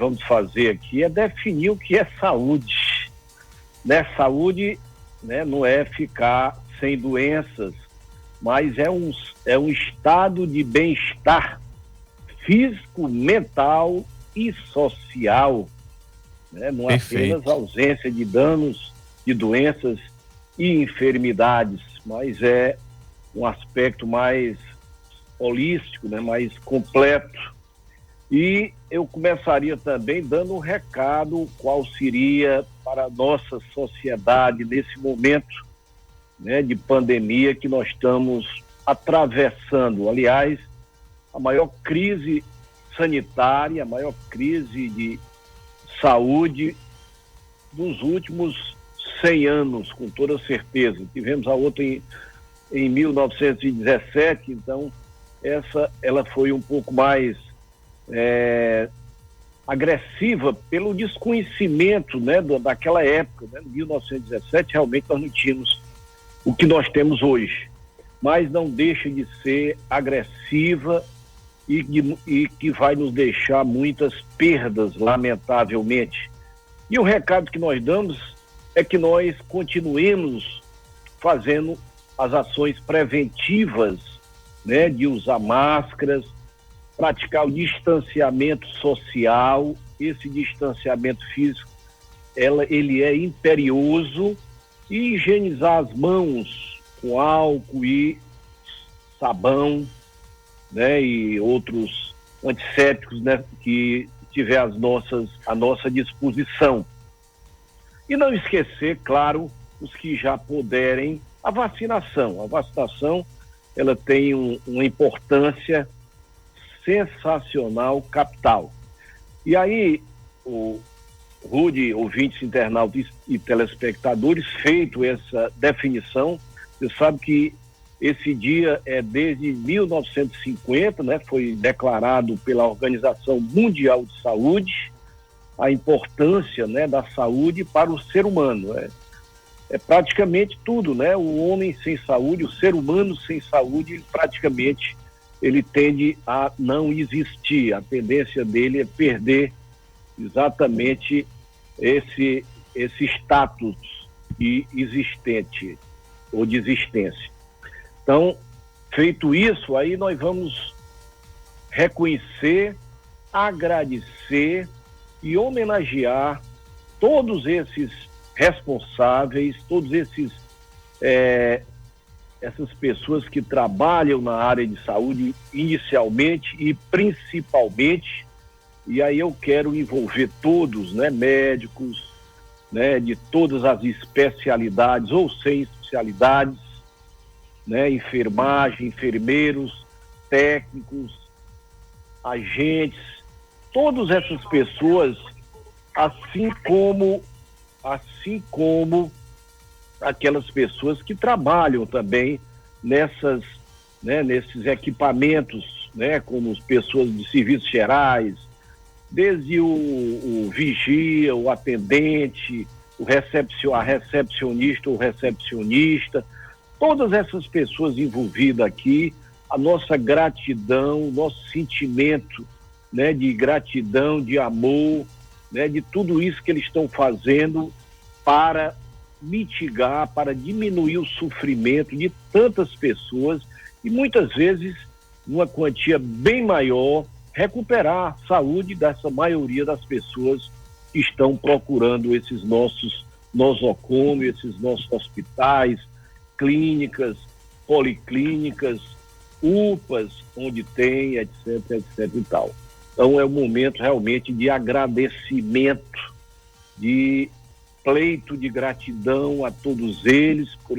vamos fazer aqui é definir o que é saúde, né? Saúde, né, não é ficar sem doenças, mas é um estado de bem-estar físico, mental e social, né? Não é apenas ausência de danos, de doenças e enfermidades, mas é um aspecto mais holístico, né? Mais completo. E eu começaria também dando um recado qual seria para a nossa sociedade nesse momento, né, de pandemia que nós estamos atravessando. Aliás, a maior crise sanitária, a maior crise de saúde dos últimos 100 anos, com toda certeza. Tivemos a outra em 1917, então ela foi um pouco mais agressiva pelo desconhecimento, né, daquela época, né? Em 1917 realmente nós não tínhamos o que nós temos hoje, mas não deixa de ser agressiva e que vai nos deixar muitas perdas, lamentavelmente. E o recado que nós damos é que nós continuemos fazendo as ações preventivas, né, de usar máscaras, praticar o distanciamento social. Esse distanciamento físico, ele é imperioso, e higienizar as mãos com álcool e sabão, né, e outros antissépticos, né, que tiver à nossa disposição. E não esquecer, claro, os que já puderem, a vacinação. A vacinação, ela tem uma importância sensacional, capital. E aí, o Rude, ouvintes, internautas e telespectadores, feito essa definição, você sabe que esse dia é desde 1950, né? Foi declarado pela Organização Mundial de Saúde a importância, né, da saúde para o ser humano. É praticamente tudo, né? O homem sem saúde, o ser humano sem saúde, praticamente ele tende a não existir. A tendência dele é perder exatamente esse status existente ou de existência. Então, feito isso, aí nós vamos reconhecer, agradecer e homenagear todos esses responsáveis, todos essas pessoas que trabalham na área de saúde inicialmente e principalmente. E aí eu quero envolver todos, né, médicos, né, de todas as especialidades ou sem especialidades, né, enfermagem, enfermeiros, técnicos, agentes, todas essas pessoas, assim como aquelas pessoas que trabalham também nesses equipamentos, né, como as pessoas de serviços gerais, desde o vigia, o atendente, a recepcionista, o recepcionista, todas essas pessoas envolvidas aqui, a nossa gratidão, nosso sentimento, né, de gratidão, de amor, né, de tudo isso que eles estão fazendo para mitigar, para diminuir o sofrimento de tantas pessoas e muitas vezes, numa quantia bem maior, recuperar a saúde dessa maioria das pessoas que estão procurando esses nossos nosocomios, esses nossos hospitais, clínicas, policlínicas, UPAs, onde tem, etc, etc e tal. Então é um momento realmente de agradecimento, de pleito de gratidão a todos eles por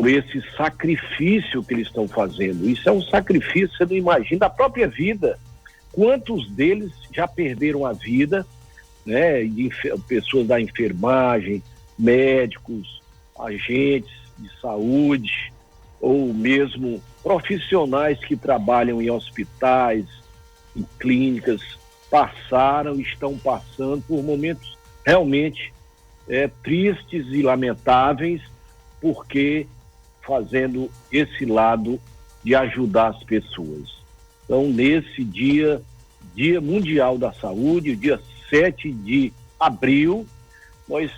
esse sacrifício que eles estão fazendo. Isso é um sacrifício, você não imagina, da própria vida. Quantos deles já perderam a vida, né? Pessoas da enfermagem, médicos, agentes de saúde, ou mesmo profissionais que trabalham em hospitais, em clínicas, estão passando por momentos realmente tristes e lamentáveis, porque fazendo esse lado de ajudar as pessoas. Então, nesse dia Dia Mundial da Saúde, o dia 7 de abril, nós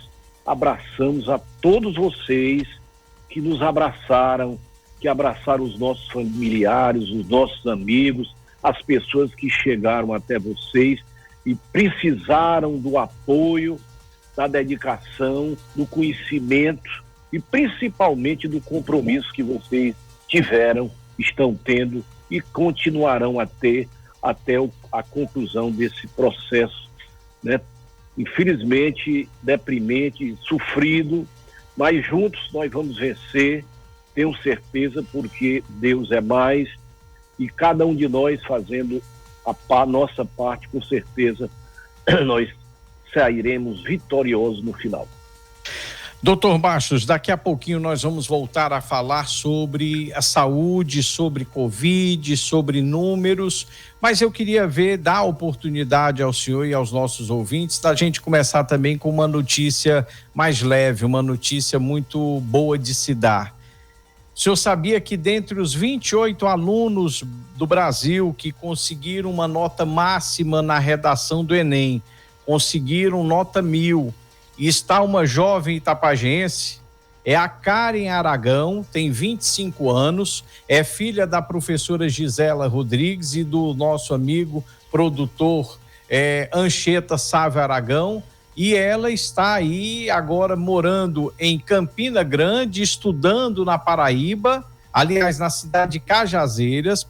abraçamos a todos vocês que nos abraçaram, que abraçaram os nossos familiares, os nossos amigos, as pessoas que chegaram até vocês e precisaram do apoio, da dedicação, do conhecimento e principalmente do compromisso que vocês tiveram, estão tendo e continuarão a ter até a conclusão desse processo, né? Infelizmente, deprimente, sofrido, mas juntos nós vamos vencer, tenho certeza, porque Deus é mais e cada um de nós fazendo a nossa parte, com certeza nós sairemos vitoriosos no final. Doutor Bastos, daqui a pouquinho nós vamos voltar a falar sobre a saúde, sobre Covid, sobre números, mas eu queria dar oportunidade ao senhor e aos nossos ouvintes da gente começar também com uma notícia mais leve, uma notícia muito boa de se dar. O senhor sabia que dentre os 28 alunos do Brasil que conseguiram uma nota máxima na redação do Enem, conseguiram nota 1000, e está uma jovem itapajense, é a Karen Aragão, tem 25 anos, é filha da professora Gisela Rodrigues e do nosso amigo produtor Anchieta Sávio Aragão, e ela está aí agora morando em Campina Grande, estudando na Paraíba, aliás, na cidade de Cajazeiras,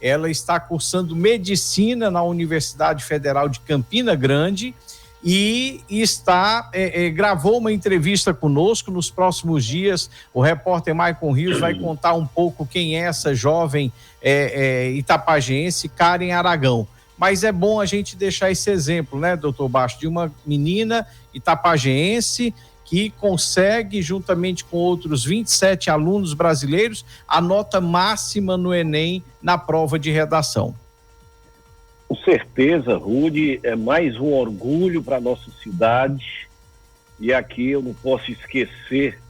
ela está cursando medicina na Universidade Federal de Campina Grande e gravou uma entrevista conosco. Nos próximos dias o repórter Maicon Rios vai contar um pouco quem é essa jovem itapajense, Karen Aragão. Mas é bom a gente deixar esse exemplo, né, doutor Bastos, de uma menina itapajense que consegue, juntamente com outros 27 alunos brasileiros, a nota máxima no Enem na prova de redação. Com certeza, Rudy, é mais um orgulho para a nossa cidade, e aqui eu não posso esquecer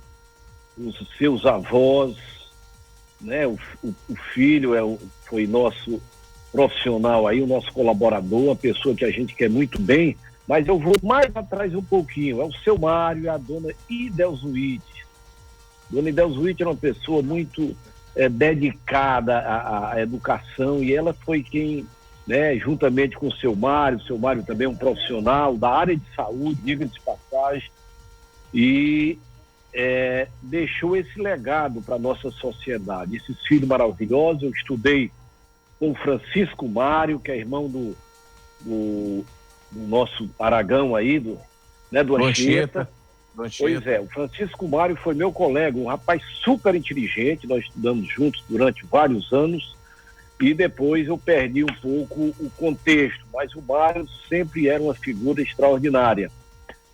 os seus avós, né? O filho foi nosso profissional aí, o nosso colaborador, uma pessoa que a gente quer muito bem, mas eu vou mais atrás um pouquinho, é o seu Mário e a dona Idelzuíte. Dona Idelzuíte era uma pessoa muito dedicada à educação, e ela foi quem, né, juntamente com o seu Mário também é um profissional da área de saúde, diga-se de passagem, e deixou esse legado para a nossa sociedade, esses filhos maravilhosos. Eu estudei com o Francisco Mário, que é irmão do nosso Aragão aí, do Anchieta. Pois é, o Francisco Mário foi meu colega, um rapaz super inteligente, nós estudamos juntos durante vários anos, e depois eu perdi um pouco o contexto, mas o Mário sempre era uma figura extraordinária.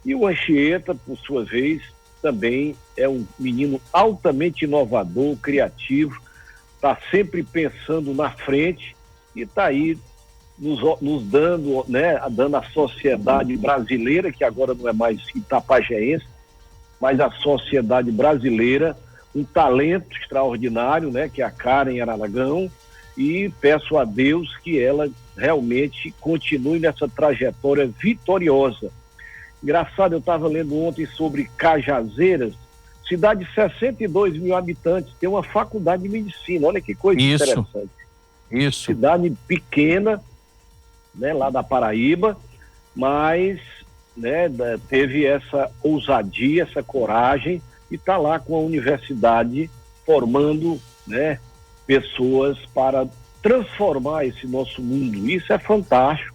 E o Anchieta, por sua vez, também é um menino altamente inovador, criativo, está sempre pensando na frente e está aí nos dando, né, dando à sociedade brasileira, que agora não é mais itapajeense, mas a sociedade brasileira, um talento extraordinário, né, que é a Karen Aragão, e peço a Deus que ela realmente continue nessa trajetória vitoriosa. Engraçado, eu estava lendo ontem sobre Cajazeiras, cidade de 62 mil habitantes, tem uma faculdade de medicina, olha que coisa interessante. Isso. Cidade pequena, né, lá da Paraíba, mas, né, teve essa ousadia, essa coragem, e está lá com a universidade formando, né, pessoas para transformar esse nosso mundo. Isso é fantástico,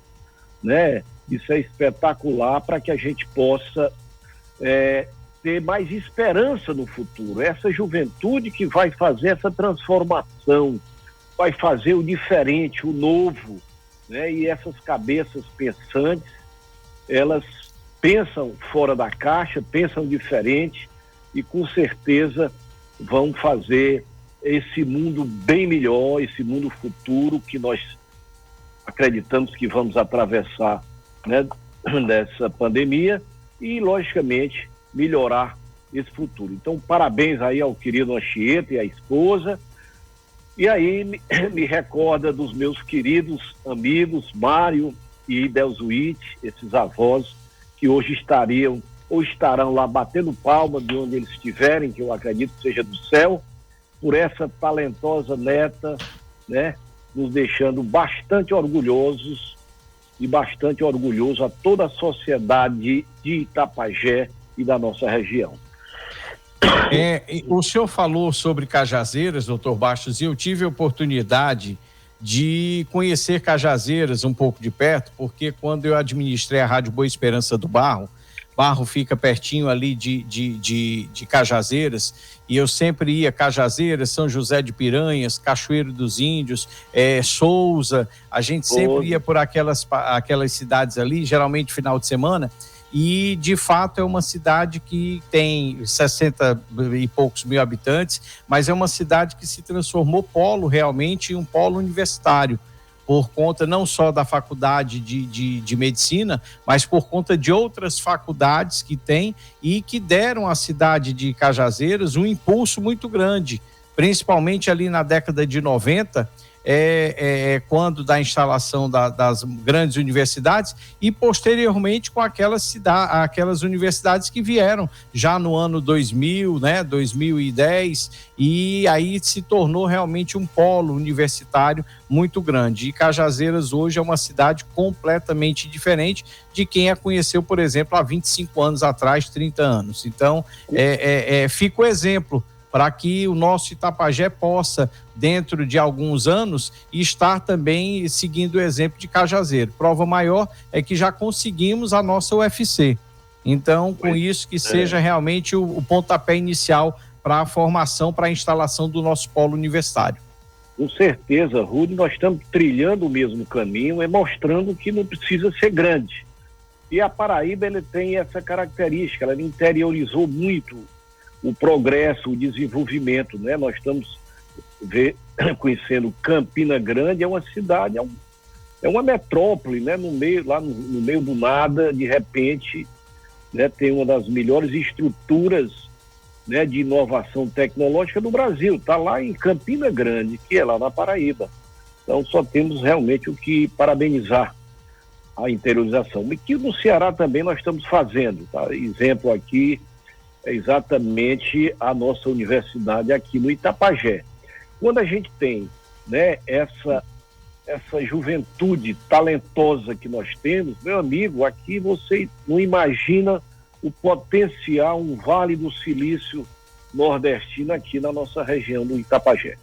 né? Isso é espetacular para que a gente possa ter mais esperança no futuro. Essa juventude que vai fazer essa transformação, vai fazer o diferente, o novo, né? E essas cabeças pensantes, elas pensam fora da caixa, pensam diferente e com certeza vão fazer esse mundo bem melhor, esse mundo futuro que nós acreditamos que vamos atravessar, né, dessa pandemia e, logicamente, melhorar esse futuro. Então, parabéns aí ao querido Anchieta e à esposa, E aí me recorda dos meus queridos amigos Mário e Delzuíte, esses avós que hoje estariam ou estarão lá batendo palma de onde eles estiverem, que eu acredito que seja do céu, por essa talentosa neta, né, nos deixando bastante orgulhosos e bastante orgulhoso a toda a sociedade de Itapajé e da nossa região. O senhor falou sobre Cajazeiras, doutor Bastos, e eu tive a oportunidade de conhecer Cajazeiras um pouco de perto, porque quando eu administrei a Rádio Boa Esperança do Barro fica pertinho ali de Cajazeiras, e eu sempre ia Cajazeiras, São José de Piranhas, Cachoeiro dos Índios, Souza, a gente sempre ia por aquelas cidades ali, geralmente final de semana, e de fato é uma cidade que tem 60 e poucos mil habitantes, mas é uma cidade que se transformou realmente em um polo universitário, por conta não só da faculdade de medicina, mas por conta de outras faculdades que tem e que deram à cidade de Cajazeiras um impulso muito grande, principalmente ali na década de 90, quando da instalação das grandes universidades, e posteriormente com aquelas universidades que vieram já no ano 2000, né, 2010, e aí se tornou realmente um polo universitário muito grande. E Cajazeiras hoje é uma cidade completamente diferente de quem a conheceu, por exemplo, há 25 anos atrás, 30 anos. Então, fica o exemplo para que o nosso Itapajé possa, dentro de alguns anos, estar também seguindo o exemplo de Cajazeiro. Prova maior é que já conseguimos a nossa UFC. Então, com isso, que seja realmente o pontapé inicial para a formação, para a instalação do nosso polo universitário. Com certeza, Rudy, nós estamos trilhando o mesmo caminho, mostrando que não precisa ser grande. E a Paraíba, ele tem essa característica, ela interiorizou muito o progresso, o desenvolvimento, né? Nós estamos conhecendo Campina Grande, é uma cidade, é uma metrópole, né? No meio do nada, de repente, né? Tem uma das melhores estruturas, né, de inovação tecnológica do Brasil, está lá em Campina Grande, que é lá na Paraíba. Então só temos realmente o que parabenizar a interiorização. E que no Ceará também nós estamos fazendo, tá? Exemplo aqui, é exatamente a nossa universidade aqui no Itapajé. Quando a gente tem, né, essa juventude talentosa que nós temos, meu amigo, aqui você não imagina o potencial, um Vale do Silício nordestino aqui na nossa região do Itapajé.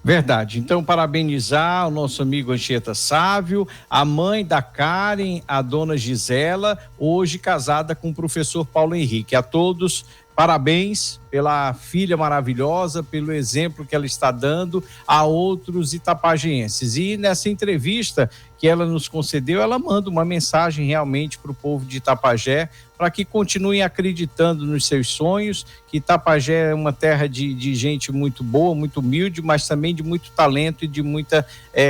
Verdade. Então, parabenizar o nosso amigo Anchieta Sávio, a mãe da Karen, a dona Gisela, hoje casada com o professor Paulo Henrique. A todos, parabéns pela filha maravilhosa, pelo exemplo que ela está dando a outros itapajienses. E nessa entrevista que ela nos concedeu, ela manda uma mensagem realmente para o povo de Itapajé, para que continuem acreditando nos seus sonhos, que Itapajé é uma terra de gente muito boa, muito humilde, mas também de muito talento e de muita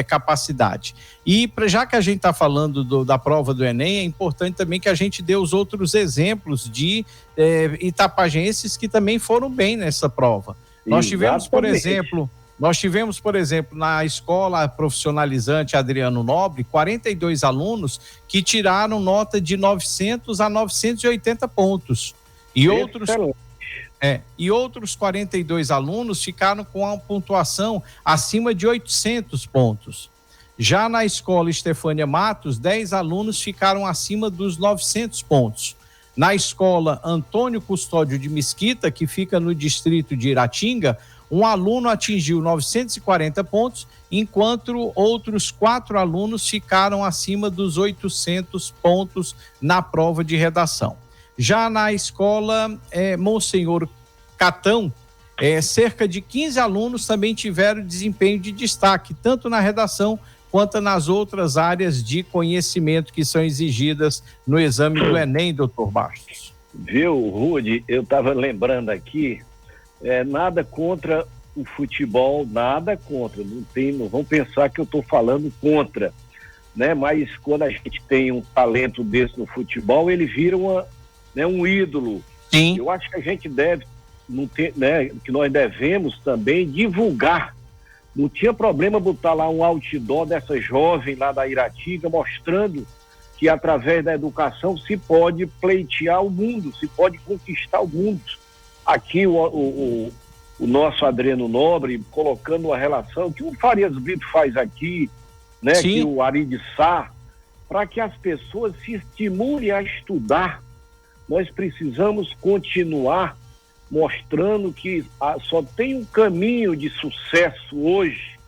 capacidade. E já que a gente está falando da prova do Enem, é importante também que a gente dê os outros exemplos de itapajenses que também foram bem nessa prova. Nós tivemos, por exemplo, na escola profissionalizante Adriano Nobre, 42 alunos que tiraram nota de 900 a 980 pontos. E outros 42 alunos ficaram com a pontuação acima de 800 pontos. Já na escola Estefânia Matos, 10 alunos ficaram acima dos 900 pontos. Na escola Antônio Custódio de Mesquita, que fica no distrito de Iratinga, um aluno atingiu 940 pontos, enquanto outros 4 alunos ficaram acima dos 800 pontos na prova de redação. Já na escola Monsenhor Catão, cerca de 15 alunos também tiveram desempenho de destaque, tanto na redação quanto nas outras áreas de conhecimento que são exigidas no exame do Enem, doutor Bastos. Viu, Rudy, eu estava lembrando aqui, nada contra o futebol, nada contra, não vão pensar que eu estou falando contra, né? Mas quando a gente tem um talento desse no futebol, ele vira um ídolo. Sim. Eu acho que a gente deve, que nós devemos também divulgar, Não tinha problema botar lá um outdoor dessa jovem lá da Iratinga, mostrando que através da educação se pode pleitear o mundo, se pode conquistar o mundo. Aqui o nosso Adriano Nobre colocando uma relação que o Farias Brito faz aqui, né? Sim. Que o Ari de Sá, para que as pessoas se estimulem a estudar. Nós precisamos continuar mostrando que só tem um caminho de sucesso hoje,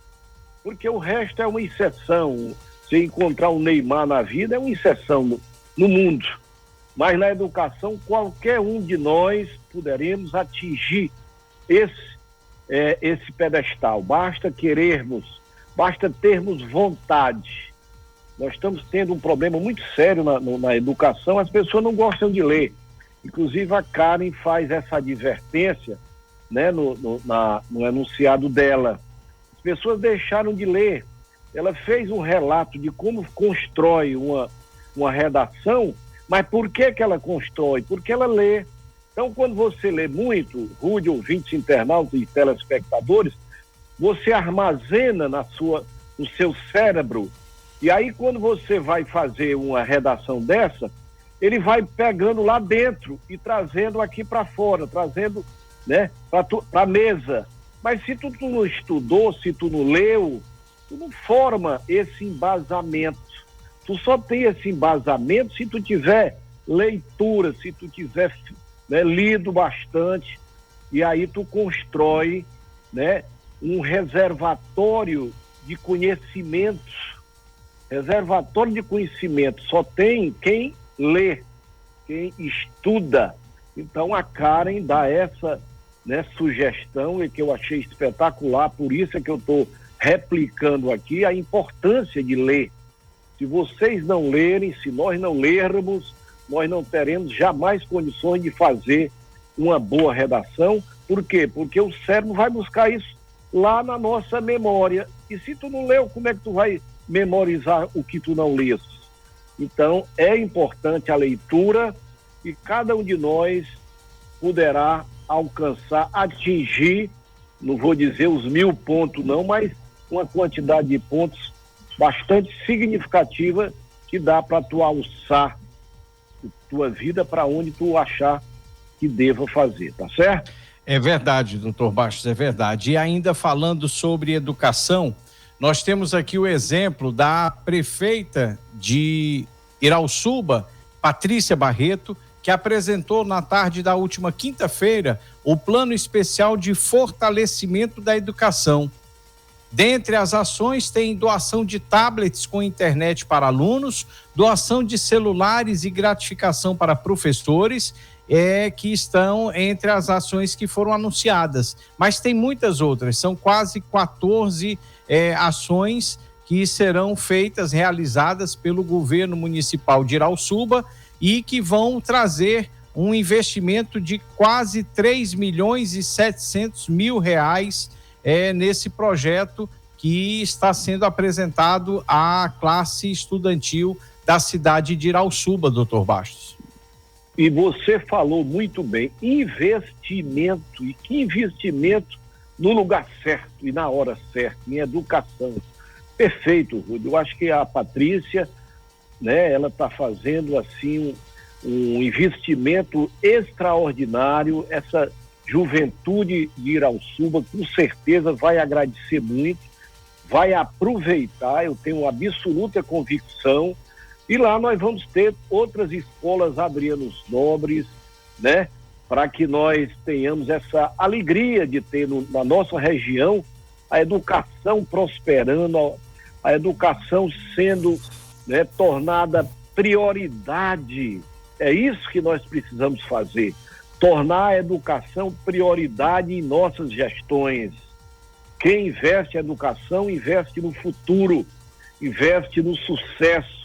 porque o resto é uma exceção. Se encontrar um Neymar na vida é uma exceção no mundo. Mas na educação, qualquer um de nós poderemos atingir esse pedestal. Basta querermos, basta termos vontade. Nós estamos tendo um problema muito sério na educação, as pessoas não gostam de ler. Inclusive a Karen faz essa advertência, né, no enunciado dela. As pessoas deixaram de ler. Ela fez um relato de como constrói uma redação, mas por que ela constrói? Porque ela lê. Então, quando você lê muito, rude ouvintes, internautas e telespectadores, você armazena no seu cérebro. E aí, quando você vai fazer uma redação dessa, ele vai pegando lá dentro e trazendo aqui para fora, trazendo, né, para a mesa. Mas se tu não estudou, se tu não leu, tu não forma esse embasamento. Tu só tem esse embasamento se tu tiver leitura, se tu tiver, né, lido bastante, e aí tu constrói, né, um reservatório de conhecimentos. Reservatório de conhecimento só tem quem lê, quem estuda. Então a Karen dá essa, né, sugestão, e que eu achei espetacular, por isso é que eu estou replicando aqui a importância de ler. Se vocês não lerem, se nós não lermos, nós não teremos jamais condições de fazer uma boa redação. Por quê? Porque o cérebro vai buscar isso lá na nossa memória. E se tu não leu, como é que tu vai memorizar o que tu não lês? Então, é importante a leitura e cada um de nós poderá alcançar, atingir, não vou dizer os 1000 pontos não, mas uma quantidade de pontos bastante significativa que dá para tu alçar tua vida para onde tu achar que deva fazer, tá certo? É verdade, doutor Bastos, é verdade. E ainda falando sobre educação, nós temos aqui o exemplo da prefeita de Irauçuba, Patrícia Barreto, que apresentou na tarde da última quinta-feira o Plano Especial de Fortalecimento da Educação. Dentre as ações tem doação de tablets com internet para alunos, doação de celulares e gratificação para professores, que estão entre as ações que foram anunciadas. Mas tem muitas outras, são quase 14 ações que serão feitas, realizadas pelo governo municipal de Irauçuba e que vão trazer um investimento de quase 3.700.000 reais nesse projeto que está sendo apresentado à classe estudantil da cidade de Irauçuba, doutor Bastos. E você falou muito bem, investimento, e que investimento no lugar certo e na hora certa, em educação. Perfeito, Rúdio. Eu acho que a Patrícia, né, ela está fazendo assim um investimento extraordinário. Essa juventude de Irauçuba com certeza vai agradecer muito, vai aproveitar, eu tenho absoluta convicção. E lá nós vamos ter outras escolas Adrianos Nobres, né, para que nós tenhamos essa alegria de ter na nossa região a educação prosperando, a educação sendo, né, tornada prioridade. É isso que nós precisamos fazer, tornar a educação prioridade em nossas gestões. Quem investe em educação, investe no futuro, investe no sucesso,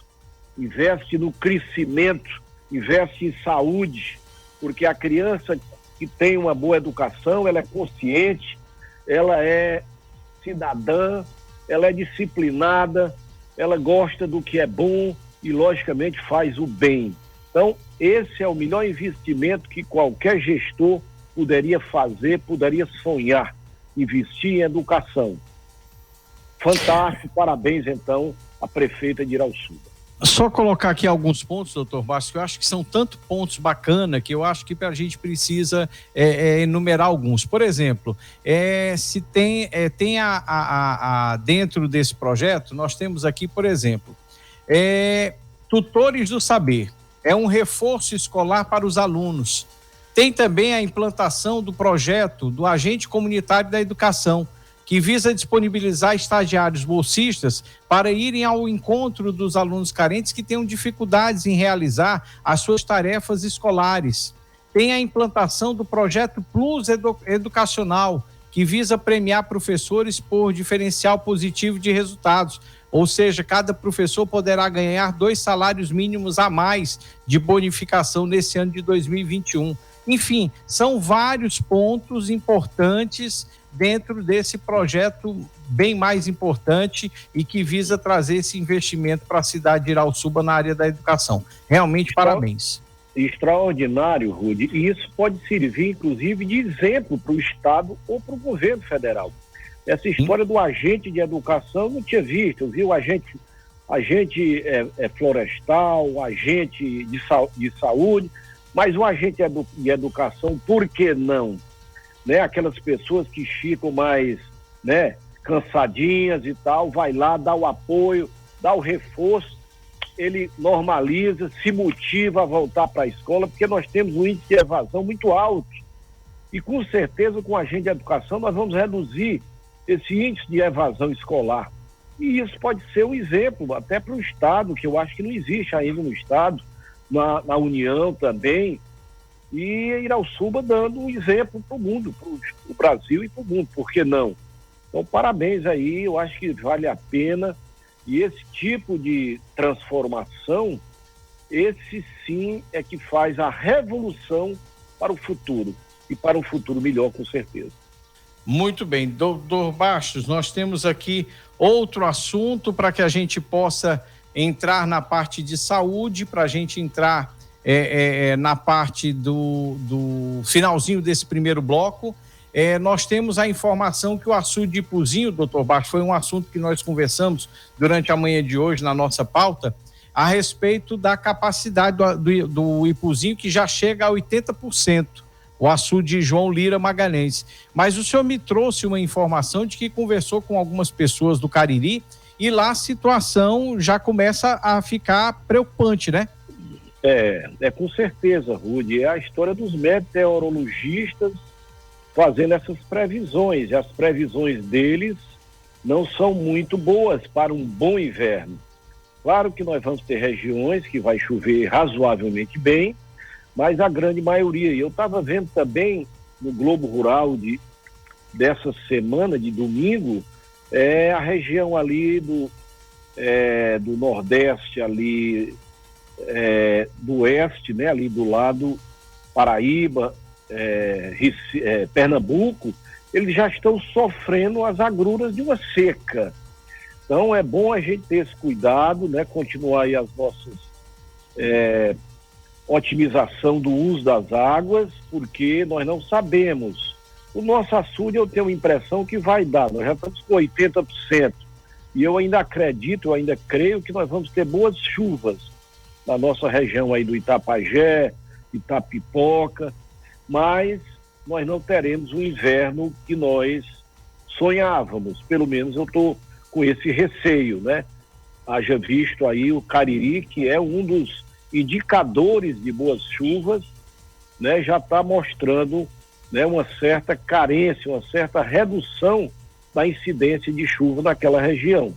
investe no crescimento, investe em saúde, porque a criança que tem uma boa educação, ela é consciente, ela é cidadã, ela é disciplinada, ela gosta do que é bom e, logicamente, faz o bem. Então, esse é o melhor investimento que qualquer gestor poderia fazer, poderia sonhar, investir em educação. Fantástico, parabéns então à prefeita de Irauçuba. Só colocar aqui alguns pontos, doutor Bastos, que eu acho que são tanto pontos bacanas que eu acho que a gente precisa enumerar alguns. Por exemplo, se tem dentro desse projeto, nós temos aqui, por exemplo, tutores do saber, é um reforço escolar para os alunos. Tem também a implantação do projeto do agente comunitário da educação, que visa disponibilizar estagiários bolsistas para irem ao encontro dos alunos carentes que tenham dificuldades em realizar as suas tarefas escolares. Tem a implantação do projeto Plus Educacional, que visa premiar professores por diferencial positivo de resultados, ou seja, cada professor poderá ganhar 2 salários mínimos a mais de bonificação nesse ano de 2021. Enfim, são vários pontos importantes dentro desse projeto bem mais importante e que visa trazer esse investimento para a cidade de Irauçuba na área da educação. Realmente, parabéns. Extraordinário, Rudy, e isso pode servir, inclusive, de exemplo para o Estado ou para o governo federal. Essa história do agente de educação eu não tinha visto, eu vi o agente florestal, agente de saúde, mas o agente de educação, por que não? Né? Aquelas pessoas que ficam mais, né, cansadinhas e tal, vai lá, dá o apoio, dá o reforço, ele normaliza, se motiva a voltar para a escola, porque nós temos um índice de evasão muito alto. E com certeza, com o agente de educação, nós vamos reduzir esse índice de evasão escolar. E isso pode ser um exemplo até para o Estado, que eu acho que não existe ainda no Estado, na União também, e Irauçuba dando um exemplo para o mundo, para o Brasil e para o mundo, por que não? Então, parabéns aí, eu acho que vale a pena, e esse tipo de transformação, esse sim é que faz a revolução para o futuro, e para um futuro melhor, com certeza. Muito bem, doutor Bastos, nós temos aqui outro assunto para que a gente possa entrar na parte de saúde, para a gente entrar na parte do finalzinho desse primeiro bloco. Nós temos a informação que o açude de Ipuzinho, doutor Bastos, foi um assunto que nós conversamos durante a manhã de hoje na nossa pauta, a respeito da capacidade do Ipuzinho, que já chega a 80%. O açude João Lira Magalhães. Mas o senhor me trouxe uma informação de que conversou com algumas pessoas do Cariri e lá a situação já começa a ficar preocupante, né? Com certeza, Rudy. É a história dos meteorologistas fazendo essas previsões. E as previsões deles não são muito boas para um bom inverno. Claro que nós vamos ter regiões que vai chover razoavelmente bem, mas a grande maioria. E eu estava vendo também no Globo Rural dessa semana, de domingo, a região ali do Nordeste, ali do Oeste, né, ali do lado Paraíba, Pernambuco, eles já estão sofrendo as agruras de uma seca. Então é bom a gente ter esse cuidado, né, continuar aí as nossas otimização do uso das águas, porque nós não sabemos. O nosso açude, eu tenho a impressão que vai dar, nós já estamos com 80%, e eu ainda acredito, eu ainda creio que nós vamos ter boas chuvas na nossa região aí do Itapajé, Itapipoca, mas nós não teremos o inverno que nós sonhávamos, pelo menos eu estou com esse receio, né? Haja visto aí o Cariri, que é um dos indicadores de boas chuvas, né, já está mostrando, né, uma certa carência, uma certa redução da incidência de chuva naquela região.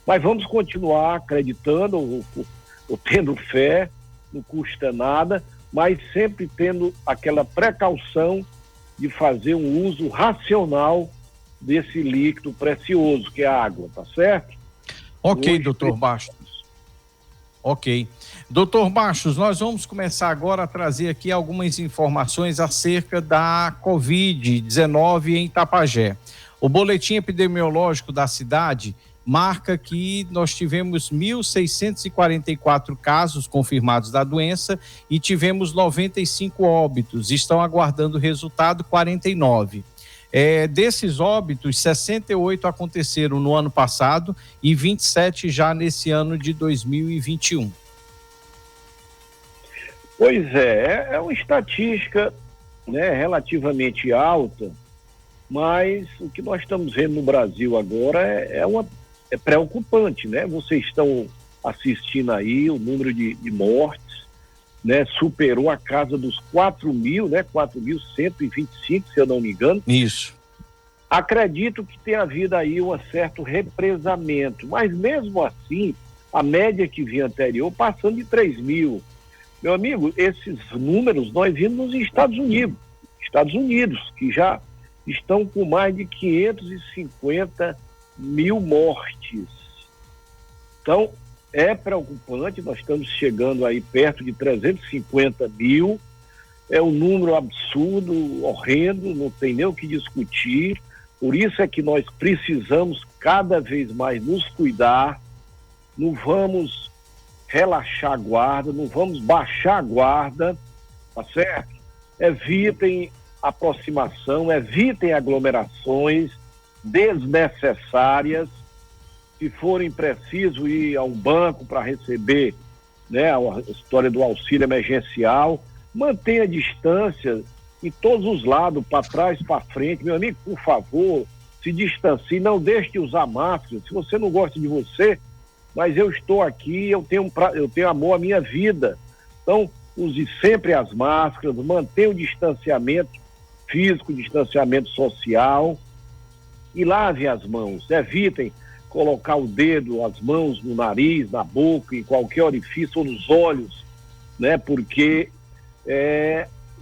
Mas vamos continuar acreditando ou tendo fé, não custa nada, mas sempre tendo aquela precaução de fazer um uso racional desse líquido precioso que é a água, tá certo? Ok, hoje, doutor Bastos. Ok. Doutor Bastos, nós vamos começar agora a trazer aqui algumas informações acerca da Covid-19 em Itapajé. O boletim epidemiológico da cidade marca que nós tivemos 1.644 casos confirmados da doença e tivemos 95 óbitos. Estão aguardando o resultado 49. Desses óbitos, 68 aconteceram no ano passado e 27 já nesse ano de 2021. Pois é uma estatística, né, relativamente alta, mas o que nós estamos vendo no Brasil agora é preocupante, né? Vocês estão assistindo aí o número de mortes, né? Superou a casa dos 4.000, né? 4.125, se eu não me engano. Isso. Acredito que tenha havido aí um certo represamento, mas mesmo assim, a média que vinha anterior passando de 3.000. Meu amigo, esses números nós vimos nos Estados Unidos, que já estão com mais de 550 mil mortes. Então, é preocupante, nós estamos chegando aí perto de 350 mil, é um número absurdo, horrendo, não tem nem o que discutir, por isso é que nós precisamos cada vez mais nos cuidar, não vamos relaxar a guarda, não vamos baixar a guarda, tá certo? Evitem aproximação, evitem aglomerações desnecessárias. Se forem preciso ir a um banco para receber, né, a história do auxílio emergencial, mantenha a distância em todos os lados, para trás, para frente. Meu amigo, por favor, se distancie, não deixe de usar máscara. Se você não gosta de você, mas eu estou aqui, eu tenho amor à minha vida. Então, use sempre as máscaras, mantenha o distanciamento físico, distanciamento social e lave as mãos. Evitem colocar o dedo, as mãos no nariz, na boca, em qualquer orifício ou nos olhos, né? Porque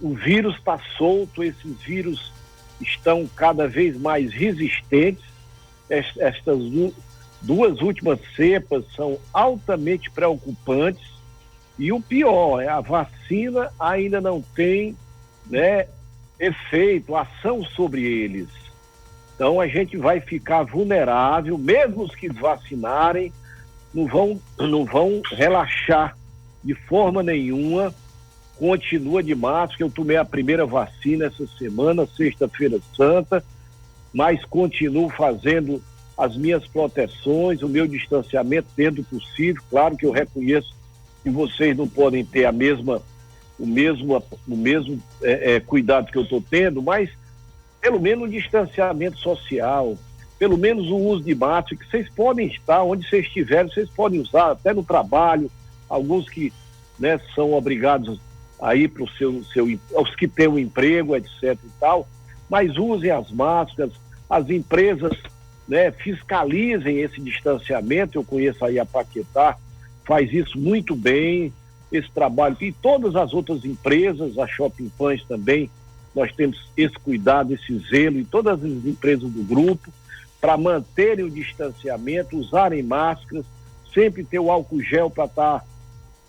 o vírus está solto, esses vírus estão cada vez mais resistentes. Estas duas últimas cepas são altamente preocupantes e o pior a vacina ainda não tem, né, efeito, ação sobre eles. Então a gente vai ficar vulnerável, mesmo os que vacinarem não vão relaxar de forma nenhuma. Continua de máscara. Eu tomei a primeira vacina essa semana, sexta-feira santa, mas continuo fazendo as minhas proteções, o meu distanciamento dentro do possível. Claro que eu reconheço que vocês não podem ter o mesmo cuidado que eu estou tendo, mas pelo menos um distanciamento social, pelo menos o uso de máscara, que vocês podem estar, onde vocês estiverem, vocês podem usar, até no trabalho, alguns que, né, são obrigados a ir para os que têm um emprego, etc e tal, mas usem as máscaras, as empresas, né, fiscalizem esse distanciamento. Eu conheço aí a Paquetá, faz isso muito bem, esse trabalho, e todas as outras empresas, a Shopping Pães também, nós temos esse cuidado, esse zelo, e todas as empresas do grupo, para manterem o distanciamento, usarem máscaras, sempre ter o álcool gel para estar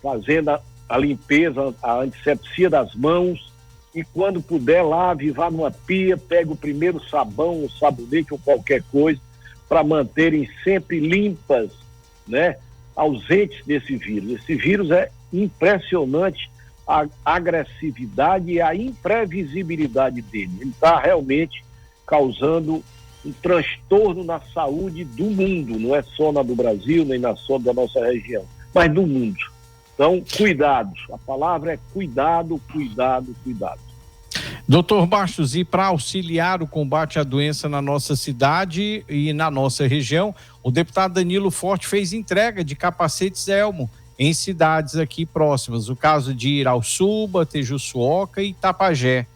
fazendo a limpeza, a antisepsia das mãos, e quando puder, lave, vá numa pia, pega o primeiro sabão, o sabonete ou qualquer coisa, para manterem sempre limpas, né, ausentes desse vírus. Esse vírus é impressionante, a agressividade e a imprevisibilidade dele. Ele está realmente causando um transtorno na saúde do mundo, não é só na do Brasil, nem só da nossa região, mas do mundo. Então, cuidado. A palavra é cuidado, cuidado, cuidado. Doutor Bastos, e para auxiliar o combate à doença na nossa cidade e na nossa região, o deputado Danilo Forte fez entrega de capacetes Elmo em cidades aqui próximas, o caso de Irauçuba, Tejuçuoca e Itapajé.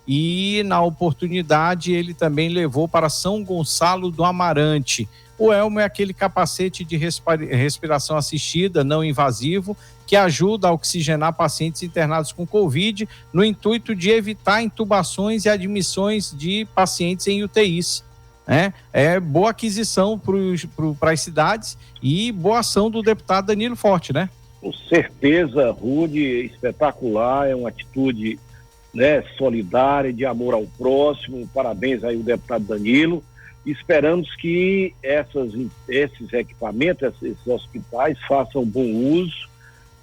E na oportunidade ele também levou para São Gonçalo do Amarante. O Elmo é aquele capacete de respiração assistida, não invasivo, que ajuda a oxigenar pacientes internados com Covid, no intuito de evitar intubações e admissões de pacientes em UTIs. É boa aquisição para as cidades e boa ação do deputado Danilo Forte, né? Com certeza, Rude, espetacular, é uma atitude, né, solidária, de amor ao próximo. Parabéns aí ao deputado Danilo. Esperamos que esses equipamentos, esses hospitais façam bom uso,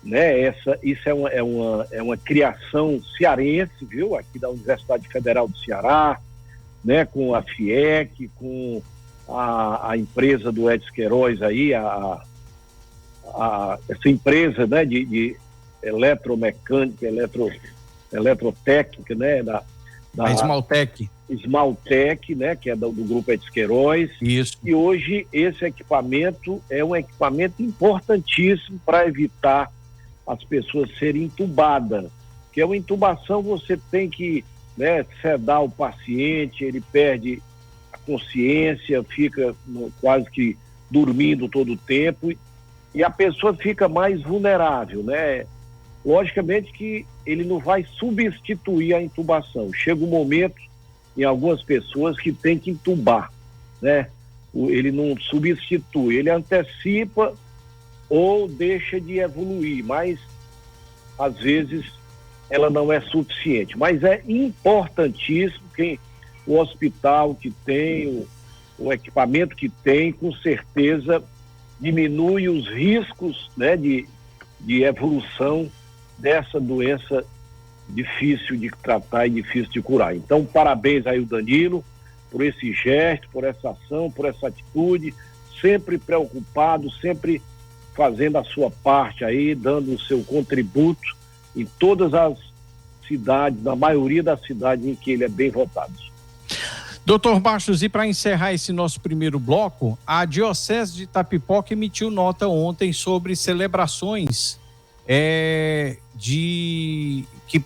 né? Isso é uma criação cearense, viu? Aqui da Universidade Federal do Ceará, né, com a FIEC, com a empresa do Edson Queiroz aí, essa empresa, né, de eletromecânica, eletrotécnica, né, a Esmaltec. Esmaltec, né, que é do grupo Edson Queiroz. Isso. E hoje esse equipamento é um equipamento importantíssimo para evitar as pessoas serem entubadas, que é uma intubação, você tem que, né, sedar o paciente, ele perde a consciência, fica quase que dormindo todo o tempo e a pessoa fica mais vulnerável, né? Logicamente que ele não vai substituir a intubação. Chega um momento em algumas pessoas que tem que intubar, né? Ele não substitui, ele antecipa ou deixa de evoluir, mas às vezes ela não é suficiente. Mas é importantíssimo que o hospital que tem, o equipamento que tem, com certeza diminui os riscos, né, de evolução dessa doença difícil de tratar e difícil de curar. Então, parabéns aí o Danilo por esse gesto, por essa ação, por essa atitude, sempre preocupado, sempre fazendo a sua parte aí, dando o seu contributo em todas as cidades, na maioria das cidades em que ele é bem votado. Doutor Bastos, e para encerrar esse nosso primeiro bloco, a Diocese de Itapipoca emitiu nota ontem sobre celebrações que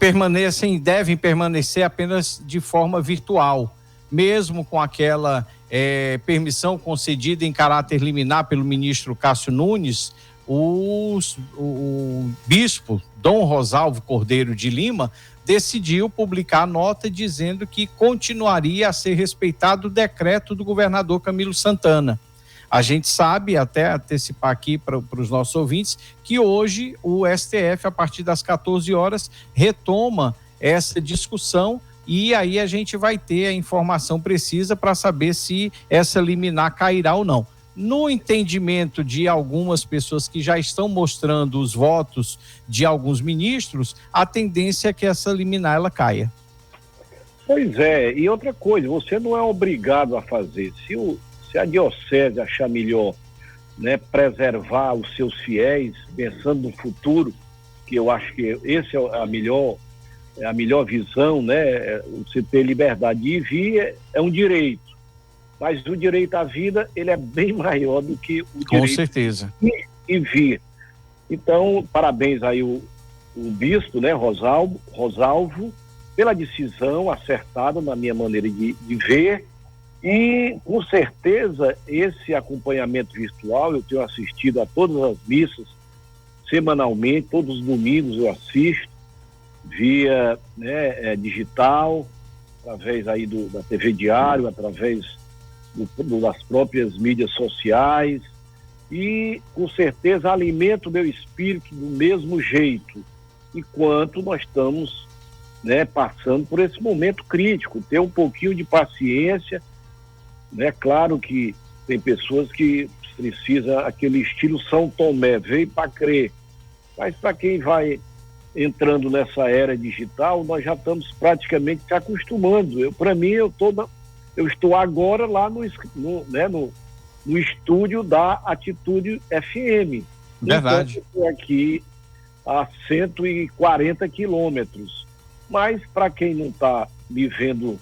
devem permanecer apenas de forma virtual, mesmo com aquela permissão concedida em caráter liminar pelo ministro Cássio Nunes. O bispo Dom Rosalvo Cordeiro de Lima decidiu publicar nota dizendo que continuaria a ser respeitado o decreto do governador Camilo Santana. A gente sabe, até antecipar aqui para os nossos ouvintes, que hoje o STF, a partir das 14 horas, retoma essa discussão e aí a gente vai ter a informação precisa para saber se essa liminar cairá ou não. No entendimento de algumas pessoas que já estão mostrando os votos de alguns ministros, a tendência é que essa liminar ela caia. Pois é, e outra coisa, você não é obrigado a fazer. Se a diocese achar melhor, né, preservar os seus fiéis, pensando no futuro, que eu acho que esse é a melhor visão, né, você ter liberdade de ir e vir é um direito. Mas o direito à vida, ele é bem maior do que o direito com certeza. de ir e vir. Então, parabéns aí o bispo, né, Rosalvo, pela decisão acertada, na minha maneira de ver, e com certeza esse acompanhamento virtual, eu tenho assistido a todas as missas semanalmente, todos os domingos eu assisto, via, né, digital, através aí da TV Diário, através das próprias mídias sociais, e com certeza alimenta o meu espírito do mesmo jeito, enquanto nós estamos, né, passando por esse momento crítico. Ter um pouquinho de paciência, né? Claro que tem pessoas que precisam aquele estilo São Tomé, veio para crer, mas para quem vai entrando nessa era digital, nós já estamos praticamente se acostumando. Para mim, eu estou agora lá no estúdio da Atitude FM. Verdade. Então, eu estou aqui a 140 quilômetros. Mas para quem não está me vendo,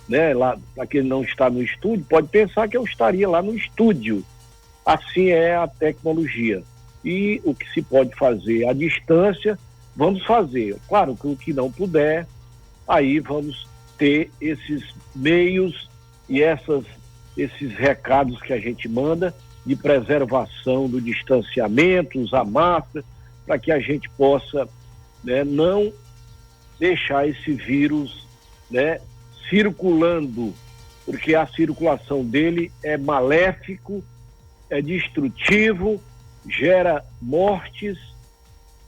né, lá, para quem não está no estúdio, pode pensar que eu estaria lá no estúdio. Assim é a tecnologia. E o que se pode fazer à distância, vamos fazer. Claro que o que não puder, aí vamos ter esses meios e esses recados que a gente manda de preservação do distanciamento, usar máscara, para que a gente possa, né, não deixar esse vírus, né, circulando, porque a circulação dele é maléfico, é destrutivo, gera mortes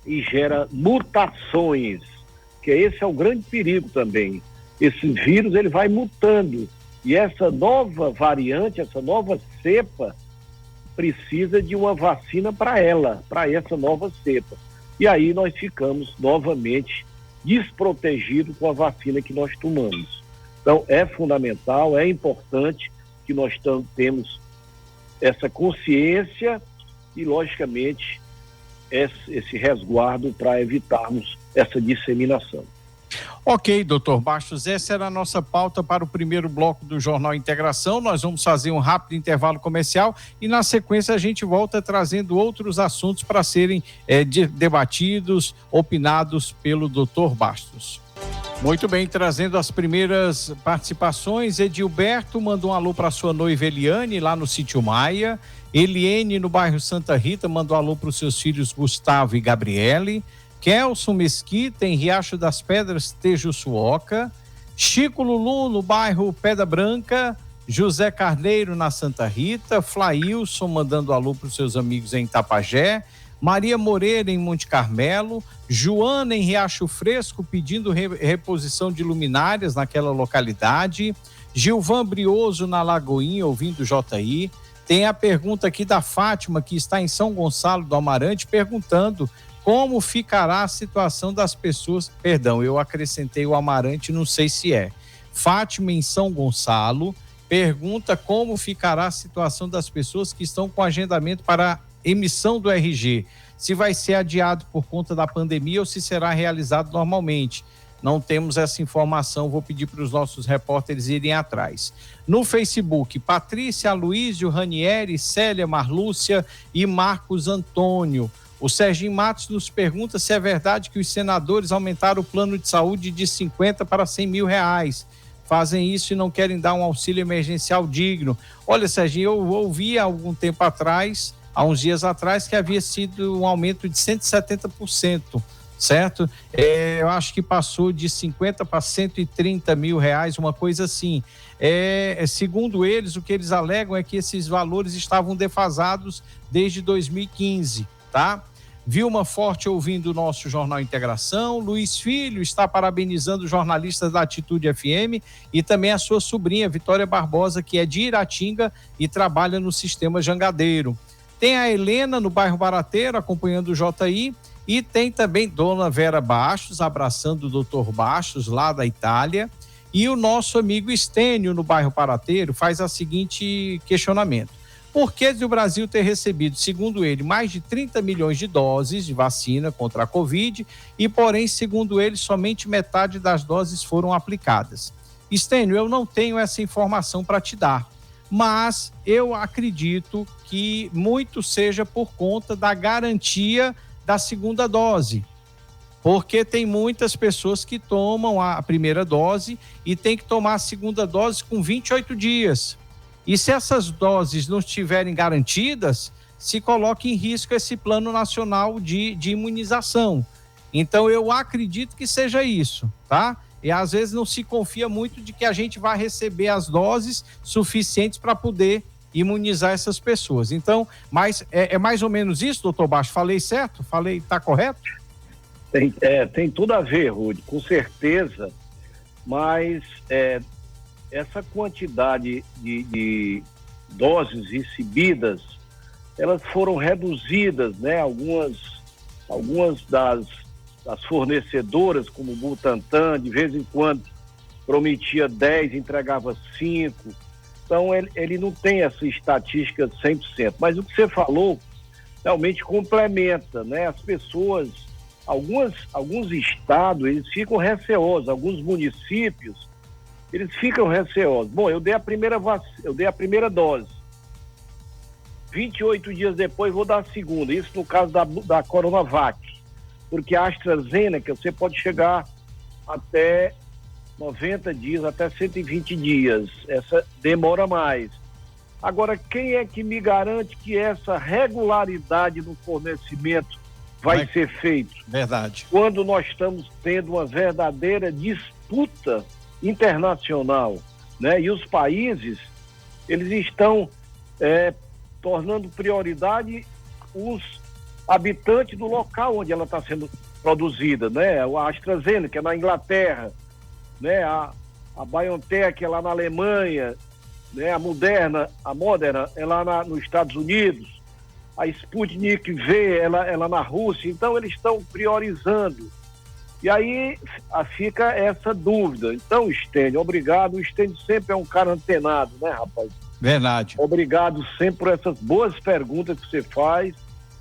e gera mutações, que esse é o grande perigo também. Esse vírus, ele vai mutando, e essa nova variante, essa nova cepa, precisa de uma vacina para essa nova cepa. E aí nós ficamos novamente desprotegidos com a vacina que nós tomamos. Então, é fundamental, é importante que nós temos essa consciência e, logicamente, esse resguardo para evitarmos essa disseminação. Ok, doutor Bastos, essa era a nossa pauta para o primeiro bloco do Jornal Integração. Nós vamos fazer um rápido intervalo comercial e, na sequência, a gente volta trazendo outros assuntos para serem debatidos, opinados pelo doutor Bastos. Muito bem, trazendo as primeiras participações. Edilberto mandou um alô para sua noiva Eliane, lá no Sítio Maia. Eliene, no bairro Santa Rita, mandou um alô para os seus filhos Gustavo e Gabriele. Kelson Mesquita, em Riacho das Pedras, Tejuçuoca. Chico Lulu, no bairro Pedra Branca. José Carneiro, na Santa Rita. Flailson, mandando alô para os seus amigos em Tapajé. Maria Moreira, em Monte Carmelo. Joana, em Riacho Fresco, pedindo reposição de luminárias naquela localidade. Gilvan Brioso, na Lagoinha, ouvindo o JI. Tem a pergunta aqui da Fátima, que está em São Gonçalo do Amarante, perguntando como ficará a situação das pessoas... Perdão, eu acrescentei o Amarante, não sei se é. Fátima, em São Gonçalo, pergunta como ficará a situação das pessoas que estão com agendamento para emissão do RG. Se vai ser adiado por conta da pandemia ou se será realizado normalmente. Não temos essa informação, vou pedir para os nossos repórteres irem atrás. No Facebook, Patrícia, Aloysio, Ranieri, Célia, Marlúcia e Marcos Antônio. O Serginho Matos nos pergunta se é verdade que os senadores aumentaram o plano de saúde de 50 para 100 mil reais. Fazem isso e não querem dar um auxílio emergencial digno. Olha, Serginho, eu ouvi há algum tempo atrás, há uns dias atrás, que havia sido um aumento de 170%, certo? Eu acho que passou de 50 para 130 mil reais, uma coisa assim. Segundo eles, o que eles alegam é que esses valores estavam defasados desde 2015, tá? Vilma Forte ouvindo o nosso Jornal Integração. Luiz Filho está parabenizando os jornalistas da Atitude FM e também a sua sobrinha, Vitória Barbosa, que é de Iratinga e trabalha no Sistema Jangadeiro. Tem a Helena, no bairro Barateiro, acompanhando o JI. E tem também Dona Vera Bastos, abraçando o doutor Bastos, lá da Itália. E o nosso amigo Estênio, no bairro Barateiro, faz o seguinte questionamento. Por que o Brasil ter recebido, segundo ele, mais de 30 milhões de doses de vacina contra a Covid e, porém, segundo ele, somente metade das doses foram aplicadas? Estênio, eu não tenho essa informação para te dar, mas eu acredito que muito seja por conta da garantia da segunda dose, porque tem muitas pessoas que tomam a primeira dose e tem que tomar a segunda dose com 28 dias. E se essas doses não estiverem garantidas, se coloca em risco esse plano nacional de imunização. Então, eu acredito que seja isso, tá? E às vezes não se confia muito de que a gente vai receber as doses suficientes para poder imunizar essas pessoas. Então, mas é mais ou menos isso, doutor Baixo? Falei certo? Tá correto? Tem tudo a ver, Rudy, com certeza, mas essa quantidade de doses recebidas, elas foram reduzidas, né? Algumas das fornecedoras, como o Butantan, de vez em quando prometia 10, entregava 5. Então, ele não tem essa estatística 100%. Mas o que você falou realmente complementa, né? As pessoas, alguns estados, eles ficam receosos, alguns municípios, eles ficam receosos. Bom, eu dei a primeira dose. 28 dias depois vou dar a segunda. Isso no caso da Coronavac. Porque a AstraZeneca, você pode chegar até 90 dias, até 120 dias. Essa demora mais. Agora, quem é que me garante que essa regularidade no fornecimento vai ser feito? Verdade. Quando nós estamos tendo uma verdadeira disputa internacional, né? E os países, eles estão tornando prioridade os habitantes do local onde ela está sendo produzida, né? A AstraZeneca na Inglaterra, né? A BioNTech é lá na Alemanha, né? A Moderna é lá nos Estados Unidos, a Sputnik V ela na Rússia. Então eles estão priorizando. E aí fica essa dúvida. Então, Estênio, obrigado. O Estênio sempre é um cara antenado, né, rapaz? Verdade. Obrigado sempre por essas boas perguntas que você faz,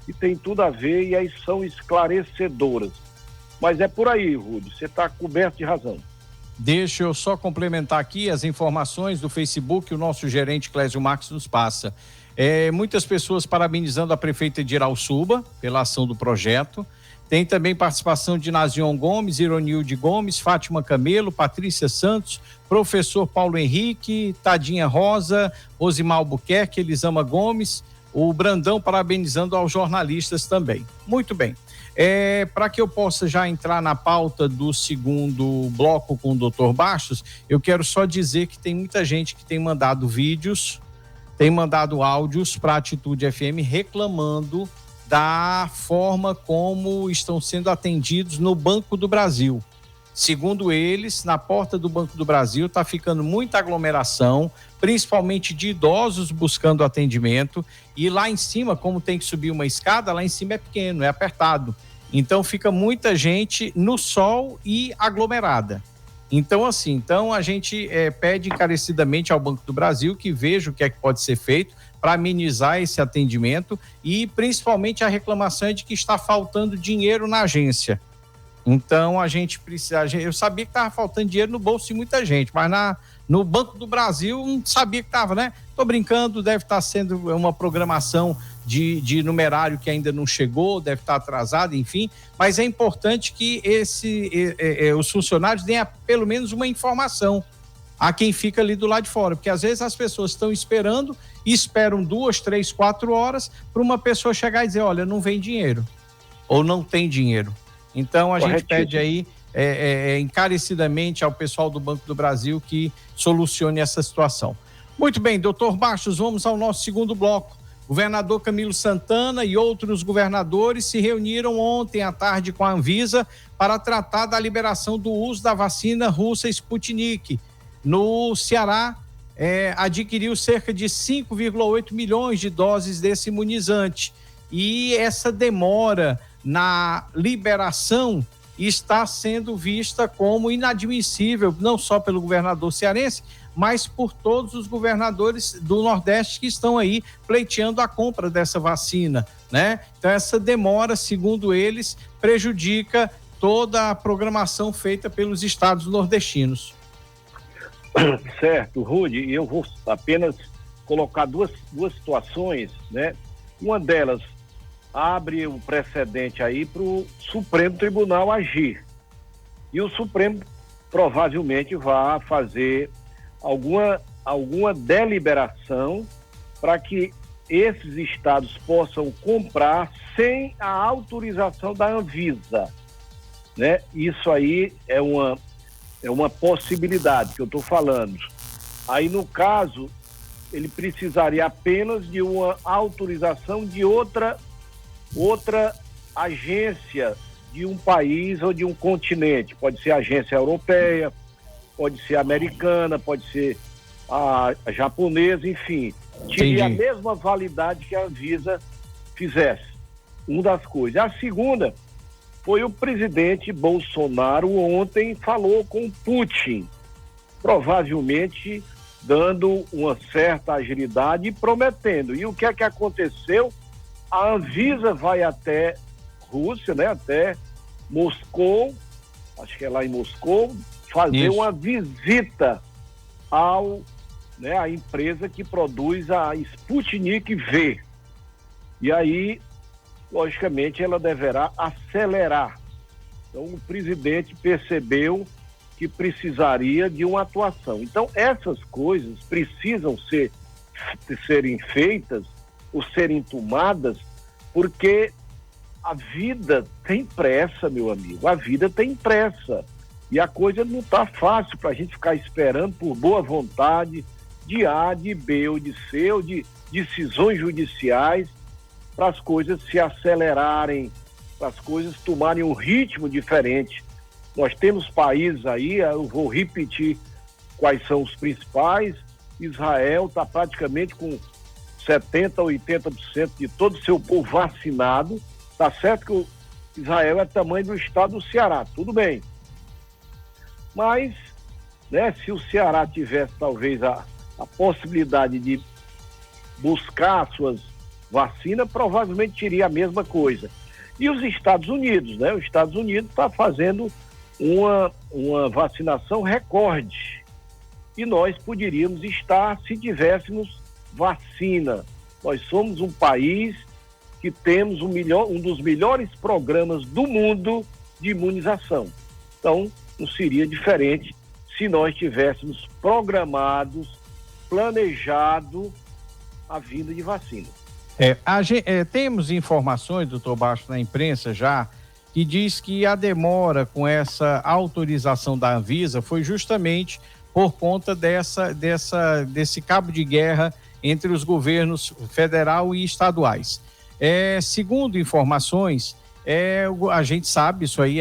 e tem tudo a ver, e aí são esclarecedoras. Mas é por aí, Rúdio, você está coberto de razão. Deixa eu só complementar aqui as informações do Facebook que o nosso gerente Clésio Marques nos passa. Muitas pessoas parabenizando a prefeita de Irauçuba pela ação do projeto. Tem também participação de Nazion Gomes, Ironilde Gomes, Fátima Camelo, Patrícia Santos, professor Paulo Henrique, Tadinha Rosa, Rosimar Albuquerque, Elisama Gomes, o Brandão parabenizando aos jornalistas também. Muito bem. Para que eu possa já entrar na pauta do segundo bloco com o Dr. Bastos, eu quero só dizer que tem muita gente que tem mandado vídeos, tem mandado áudios para a Atitude FM reclamando da forma como estão sendo atendidos no Banco do Brasil. Segundo eles, na porta do Banco do Brasil está ficando muita aglomeração, principalmente de idosos buscando atendimento, e lá em cima, como tem que subir uma escada, lá em cima é pequeno, é apertado. Então fica muita gente no sol e aglomerada. Então a gente pede encarecidamente ao Banco do Brasil que veja o que é que pode ser feito para amenizar esse atendimento, e principalmente a reclamação é de que está faltando dinheiro na agência. Então a gente precisa, eu sabia que estava faltando dinheiro no bolso de muita gente, mas no Banco do Brasil não sabia que estava, né? Tô brincando, deve estar sendo uma programação de numerário que ainda não chegou, deve estar atrasado, enfim, mas é importante que os funcionários deem pelo menos uma informação a quem fica ali do lado de fora, porque às vezes as pessoas estão esperam 2, 3, 4 horas para uma pessoa chegar e dizer, olha, não vem dinheiro, ou não tem dinheiro. Então a gente pede aí encarecidamente ao pessoal do Banco do Brasil que solucione essa situação. Muito bem, doutor Bastos, vamos ao nosso segundo bloco. Governador Camilo Santana e outros governadores se reuniram ontem à tarde com a Anvisa para tratar da liberação do uso da vacina russa Sputnik. No Ceará, adquiriu cerca de 5,8 milhões de doses desse imunizante. E essa demora na liberação está sendo vista como inadmissível, não só pelo governador cearense, mas por todos os governadores do Nordeste que estão aí pleiteando a compra dessa vacina, né? Então essa demora, segundo eles, prejudica toda a programação feita pelos estados nordestinos. Certo, Rudy, eu vou apenas colocar duas situações, né? Uma delas abre um precedente aí para o Supremo Tribunal agir. E o Supremo provavelmente vai fazer alguma deliberação para que esses estados possam comprar sem a autorização da Anvisa, né? Isso aí é uma possibilidade que eu estou falando. Aí, no caso, ele precisaria apenas de uma autorização de outra agência de um país ou de um continente. Pode ser a agência europeia, pode ser a americana, pode ser a japonesa, enfim. Teria a mesma validade que a Anvisa fizesse. Uma das coisas. A segunda foi o presidente Bolsonaro ontem falou com Putin, provavelmente dando uma certa agilidade e prometendo. E o que é que aconteceu? A Anvisa vai até Rússia, né? Até Moscou, acho que é lá em Moscou, fazer uma visita à empresa que produz a Sputnik V. E aí, logicamente, ela deverá acelerar. Então, o presidente percebeu que precisaria de uma atuação. Então, essas coisas precisam serem feitas ou serem tomadas, porque a vida tem pressa, meu amigo, a vida tem pressa. E a coisa não está fácil para a gente ficar esperando por boa vontade de A, de B ou de C, ou de decisões judiciais, para as coisas se acelerarem, para as coisas tomarem um ritmo diferente. Nós temos países aí, eu vou repetir quais são os principais. Israel está praticamente com 70%, 80% de todo o seu povo vacinado. Está certo que Israel é tamanho do estado do Ceará, tudo bem. Mas, né, se o Ceará tivesse talvez a possibilidade de buscar suas vacinas, provavelmente teria a mesma coisa. E os Estados Unidos, né? Os Estados Unidos está fazendo uma vacinação recorde. E nós poderíamos estar se tivéssemos vacina. Nós somos um país que temos um dos melhores programas do mundo de imunização. Então, não seria diferente se nós tivéssemos planejado a vinda de vacina. Temos informações, doutor Basto, na imprensa já, que diz que a demora com essa autorização da Anvisa foi justamente por conta desse cabo de guerra entre os governos federal e estaduais. Segundo informações, a gente sabe, isso aí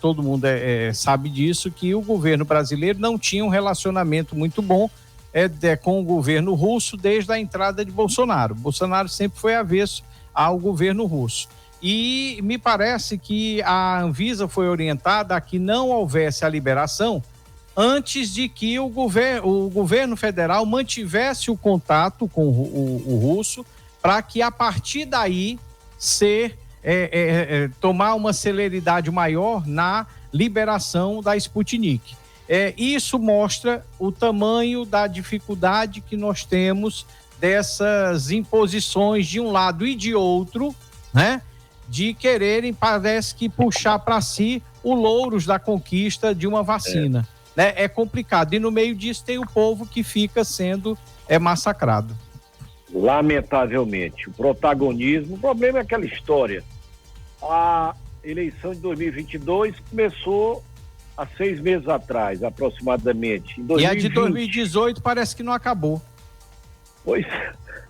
todo mundo sabe disso, que o governo brasileiro não tinha um relacionamento muito bom com o governo russo desde a entrada de Bolsonaro. Bolsonaro sempre foi avesso ao governo russo. E me parece que a Anvisa foi orientada a que não houvesse a liberação antes de que o governo federal mantivesse o contato com o russo, para que a partir daí tomar uma celeridade maior na liberação da Sputnik. Isso mostra o tamanho da dificuldade que nós temos dessas imposições de um lado e de outro, né? De quererem, parece que, puxar para si o louros da conquista de uma vacina. Né? É complicado. E no meio disso tem o povo que fica sendo massacrado. Lamentavelmente. O problema é aquela história. A eleição de 2022 começou há 6 meses atrás, aproximadamente. E a de 2018 parece que não acabou. Pois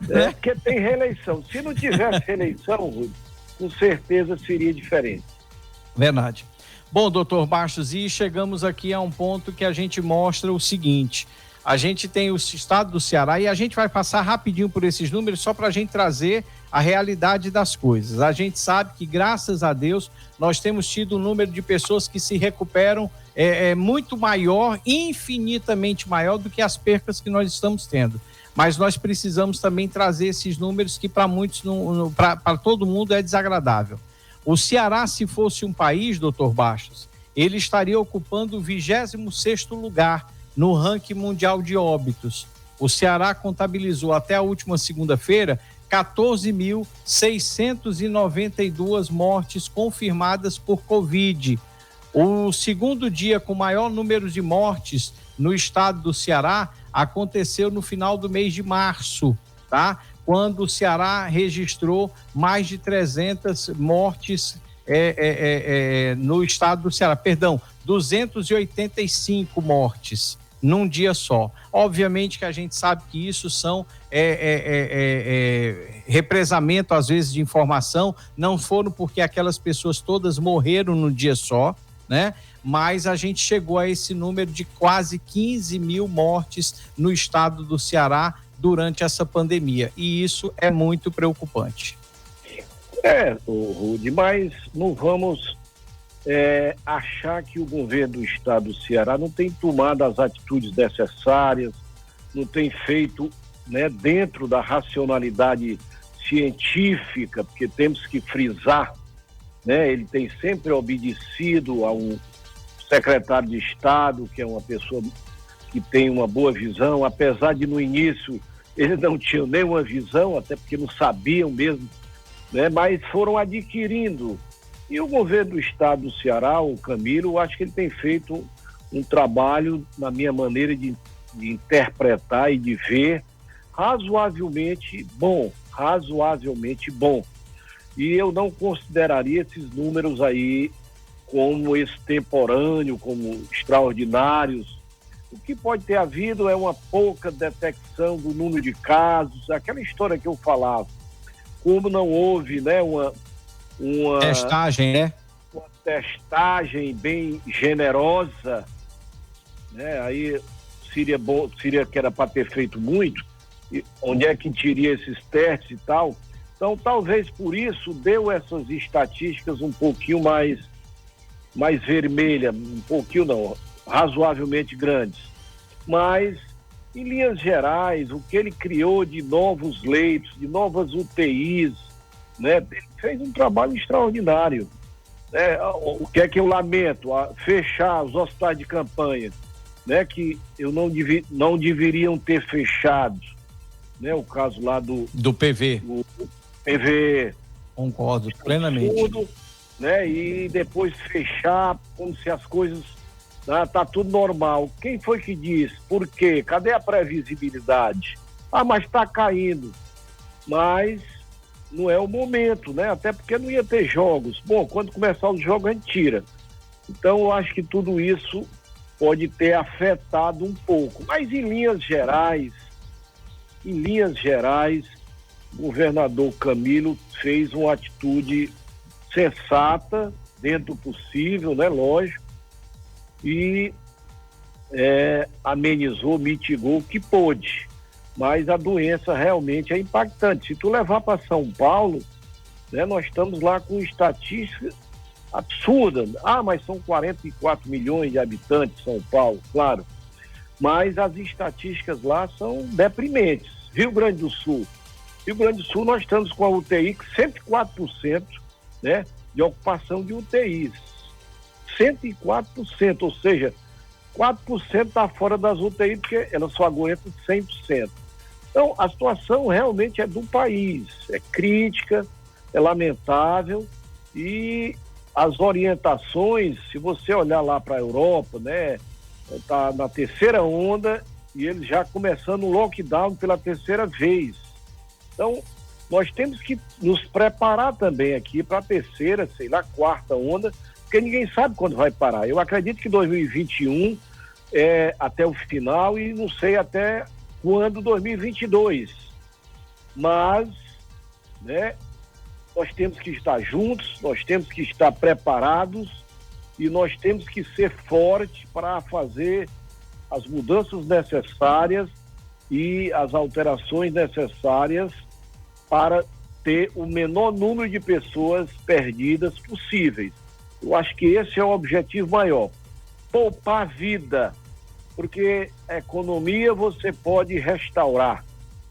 é, porque tem reeleição. Se não tivesse reeleição, Rui, com certeza seria diferente. Verdade. Bom, doutor Bastos, e chegamos aqui a um ponto que a gente mostra o seguinte: a gente tem o estado do Ceará e a gente vai passar rapidinho por esses números só para a gente trazer a realidade das coisas. A gente sabe que, graças a Deus, nós temos tido um número de pessoas que se recuperam muito maior, infinitamente maior do que as percas que nós estamos tendo. Mas nós precisamos também trazer esses números que para muitos, para todo mundo, é desagradável. O Ceará, se fosse um país, doutor Bastos, ele estaria ocupando o 26º lugar no ranking mundial de óbitos. O Ceará contabilizou até a última segunda-feira 14.692 mortes confirmadas por Covid. O segundo dia com maior número de mortes no estado do Ceará aconteceu no final do mês de março, tá? Quando o Ceará registrou mais de 300 mortes no estado do Ceará. 285 mortes num dia só. Obviamente que a gente sabe que isso são represamento, às vezes, de informação, não foram porque aquelas pessoas todas morreram num dia só, né? Mas a gente chegou a esse número de quase 15 mil mortes no estado do Ceará durante essa pandemia, e isso é muito preocupante. Rudy, mas não vamos achar que o governo do estado do Ceará não tem tomado as atitudes necessárias, não tem feito, né, dentro da racionalidade científica, porque temos que frisar, né, ele tem sempre obedecido a um secretário de Estado, que é uma pessoa que tem uma boa visão, apesar de no início eles não tinham nenhuma visão, até porque não sabiam mesmo, né, mas foram adquirindo. E o governo do estado do Ceará, o Camilo, eu acho que ele tem feito um trabalho, na minha maneira de interpretar e de ver, razoavelmente bom. E eu não consideraria esses números aí como extemporâneo, como extraordinários. O que pode ter havido é uma pouca detecção do número de casos, aquela história que eu falava. Como não houve, né, uma testagem, né? Uma testagem bem generosa, né? Aí seria que era para ter feito muito. E onde é que teria esses testes e tal? Então, talvez por isso deu essas estatísticas um pouquinho mais vermelha, um pouquinho não, razoavelmente grandes. Mas, em linhas gerais, o que ele criou de novos leitos, de novas UTIs, né, ele fez um trabalho extraordinário. O que é que eu lamento? Fechar os hospitais de campanha, né, que eu não deveriam ter fechado, né, o caso lá do PV. O PV. Concordo plenamente. Tudo, né, e depois fechar como se as coisas tá tudo normal. Quem foi que disse? Por quê? Cadê a previsibilidade? Mas está caindo. Mas não é o momento, né? Até porque não ia ter jogos. Bom, quando começar os jogos a gente tira. Então eu acho que tudo isso pode ter afetado um pouco. Mas em linhas gerais, o governador Camilo fez uma atitude sensata, dentro do possível, né? Lógico, e amenizou, mitigou o que pôde. Mas a doença realmente é impactante. Se tu levar para São Paulo, né, nós estamos lá com estatísticas absurdas. Mas são 44 milhões de habitantes São Paulo, claro. Mas as estatísticas lá são deprimentes. Rio Grande do Sul, nós estamos com a UTI com 104%, né, de ocupação de UTIs. 104%, ou seja, 4% está fora das UTIs porque elas só aguentam 100%. Então, a situação realmente é do país, é crítica, é lamentável, e as orientações, se você olhar lá para a Europa, né, está na terceira onda e eles já começando o lockdown pela terceira vez. Então, nós temos que nos preparar também aqui para a terceira, quarta onda, porque ninguém sabe quando vai parar. Eu acredito que 2021 é até o final e não sei até quando 2022. Mas, né, nós temos que estar juntos, nós temos que estar preparados e nós temos que ser fortes para fazer as mudanças necessárias e as alterações necessárias para ter o menor número de pessoas perdidas possíveis. Eu acho que esse é o objetivo maior. Poupar vida, porque a economia você pode restaurar,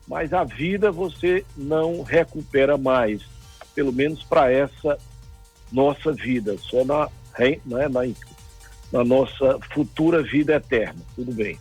mas a vida você não recupera mais, pelo menos para essa nossa vida, só na nossa futura vida eterna. Tudo bem.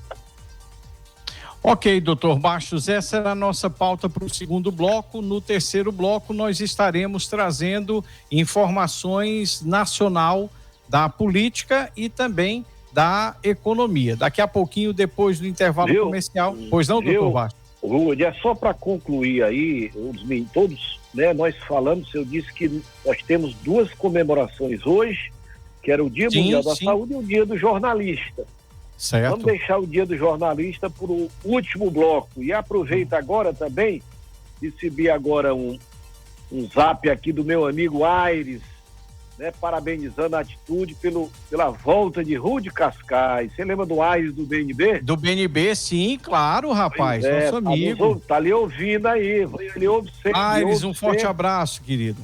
Ok, doutor Bastos, essa era a nossa pauta para o segundo bloco. No terceiro bloco, nós estaremos trazendo informações nacional da política e também da economia. Daqui a pouquinho, depois do intervalo comercial. Pois não, doutor Bastos? Rude, é só para concluir aí, todos, né, nós falamos, eu disse que nós temos duas comemorações hoje, que era o Dia Mundial da Saúde e o Dia do Jornalista. Certo. Vamos deixar o Dia do Jornalista para o último bloco. E aproveita agora também, recebi agora um zap aqui do meu amigo Aires, né, parabenizando a atitude pela volta de Rude Cascais. Você lembra do Aires do BNB? Do BNB, sim, claro, rapaz, nosso amigo. Tá ali ouvindo aí, ele ouve sempre. Aires, um forte abraço, querido.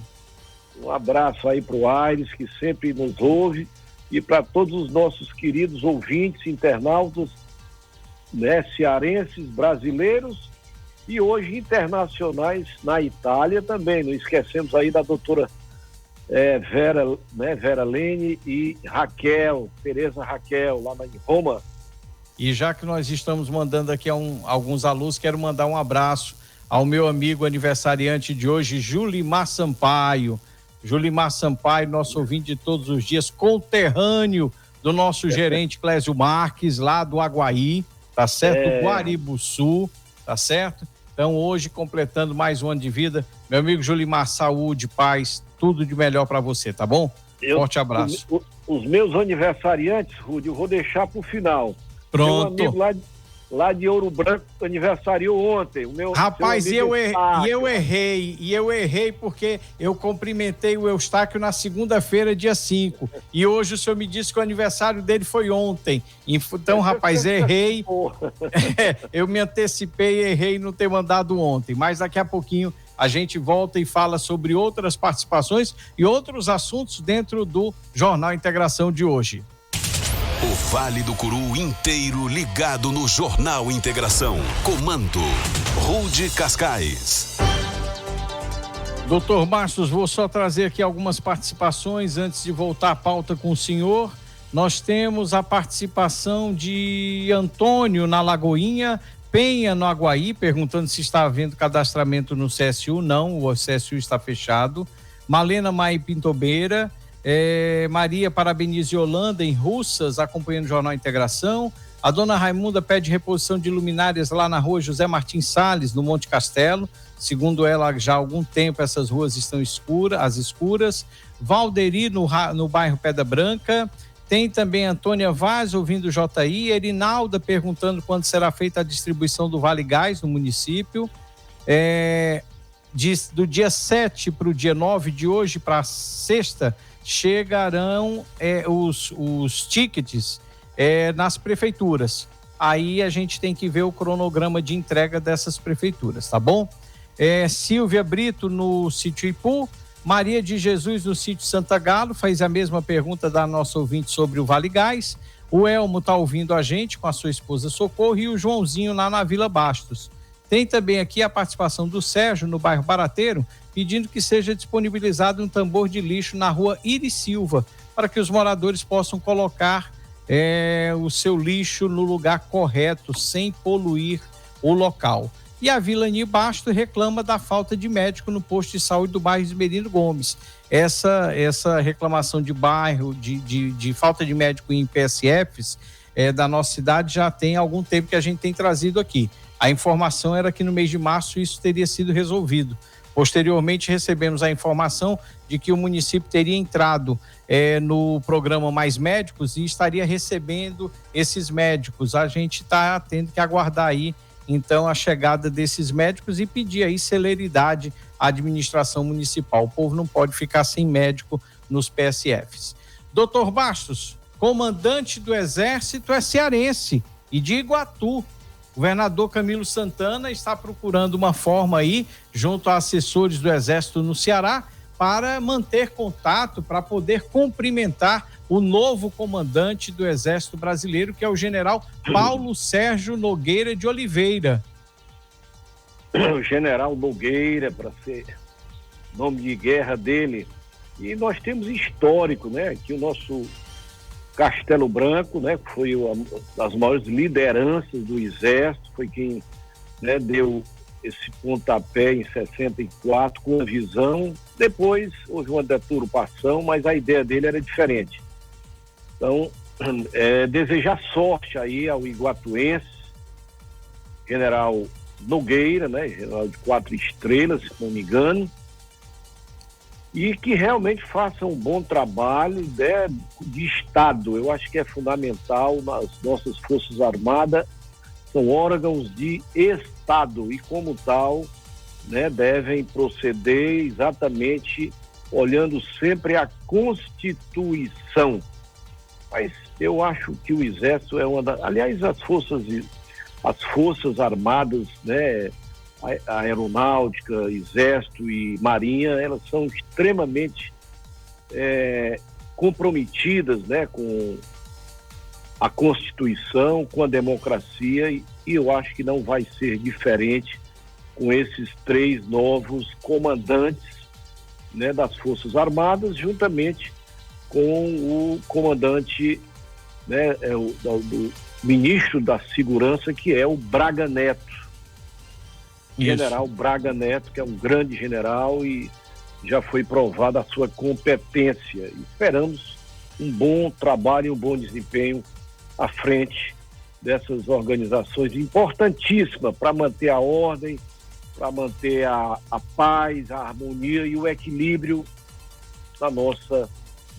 Um abraço aí pro Aires, que sempre nos ouve, e para todos os nossos queridos ouvintes, internautas, né, cearenses, brasileiros e hoje internacionais na Itália também. Não esquecemos aí da doutora Vera Lene e Tereza Raquel, lá em Roma. E já que nós estamos mandando aqui alguns alunos, quero mandar um abraço ao meu amigo aniversariante de hoje, Julimar Sampaio. Julimar Sampaio, nosso ouvinte de todos os dias, conterrâneo do nosso gerente Clésio Marques, lá do Aguaí, tá certo? Do Guaribuçu, tá certo? Então, hoje, completando mais um ano de vida, meu amigo Julimar, saúde, paz, tudo de melhor para você, tá bom? Forte abraço. Os meus aniversariantes, Rudy, eu vou deixar pro final. Pronto. Meu amigo lá de Ouro Branco aniversariou ontem. Rapaz, eu errei porque eu cumprimentei o Eustáquio na segunda-feira, dia 5. E hoje o senhor me disse que o aniversário dele foi ontem. Então, rapaz, errei. Eu me antecipei e errei não ter mandado ontem. Mas daqui a pouquinho A gente volta e fala sobre outras participações e outros assuntos dentro do Jornal Integração de hoje. O Vale do Curu inteiro ligado no Jornal Integração. Comando Rude Cascais. Doutor Bastos, vou só trazer aqui algumas participações antes de voltar à pauta com o senhor. Nós temos a participação de Antônio na Lagoinha, Penha no Aguaí, perguntando se está havendo cadastramento no CSU. Não, o CSU está fechado. Malena Mai Pintobeira, Maria parabeniza Yolanda em Russas, acompanhando o Jornal Integração. A dona Raimunda pede reposição de luminárias lá na rua José Martins Salles, no Monte Castelo. Segundo ela, já há algum tempo essas ruas estão escuras. Valderi no bairro Pedra Branca. Tem também Antônia Vaz ouvindo o JI. Erinalda perguntando quando será feita a distribuição do Vale Gás no município. Do dia 7 para o dia 9 de hoje para sexta, chegarão os tickets nas prefeituras. Aí a gente tem que ver o cronograma de entrega dessas prefeituras, tá bom? Silvia Brito no sítio Ipu, Maria de Jesus no sítio Santa Galo, faz a mesma pergunta da nossa ouvinte sobre o Vale Gás. O Elmo está ouvindo a gente com a sua esposa Socorro e o Joãozinho lá na Vila Bastos. Tem também aqui a participação do Sérgio no bairro Barateiro, pedindo que seja disponibilizado um tambor de lixo na rua Iris Silva, para que os moradores possam colocar o seu lixo no lugar correto, sem poluir o local. E a Vilani Basto reclama da falta de médico no posto de saúde do bairro Esmerino Gomes. Essa reclamação de bairro, de falta de médico em PSFs da nossa cidade já tem algum tempo que a gente tem trazido aqui. A informação era que no mês de março isso teria sido resolvido. Posteriormente recebemos a informação de que o município teria entrado no programa Mais Médicos e estaria recebendo esses médicos. A gente está tendo que aguardar aí então a chegada desses médicos e pedir aí celeridade à administração municipal. O povo não pode ficar sem médico nos PSFs. Doutor Bastos, comandante do Exército é cearense e de Iguatu. O governador Camilo Santana está procurando uma forma aí, junto a assessores do Exército no Ceará, para manter contato, para poder cumprimentar o novo comandante do Exército Brasileiro, que é o general Paulo Sérgio Nogueira de Oliveira. O general Nogueira, para ser nome de guerra dele. E nós temos histórico, né? Que o nosso Castelo Branco, né? Que foi uma das maiores lideranças do Exército, foi quem, né, deu esse pontapé em 64 com a visão. Depois houve uma deturpação, mas a ideia dele era diferente. Então, desejar sorte aí ao iguatuense, general Nogueira, né, general de 4 estrelas, se não me engano, e que realmente faça um bom trabalho, né, de Estado. Eu acho que é fundamental nas nossas Forças Armadas, são órgãos de Estado e, como tal, né, devem proceder exatamente olhando sempre a Constituição. Mas eu acho que o Exército é uma das... Aliás, as Forças Armadas, né, a Aeronáutica, Exército e Marinha, elas são extremamente comprometidas, né, com a Constituição, com a democracia, e eu acho que não vai ser diferente com esses 3 novos comandantes, né, das Forças Armadas, juntamente com o comandante, né, do ministro da Segurança, que é o Braga Neto. Isso. General Braga Neto, que é um grande general e já foi provada a sua competência. E esperamos um bom trabalho e um bom desempenho à frente dessas organizações importantíssimas para manter a ordem, para manter a paz, a harmonia e o equilíbrio da nossa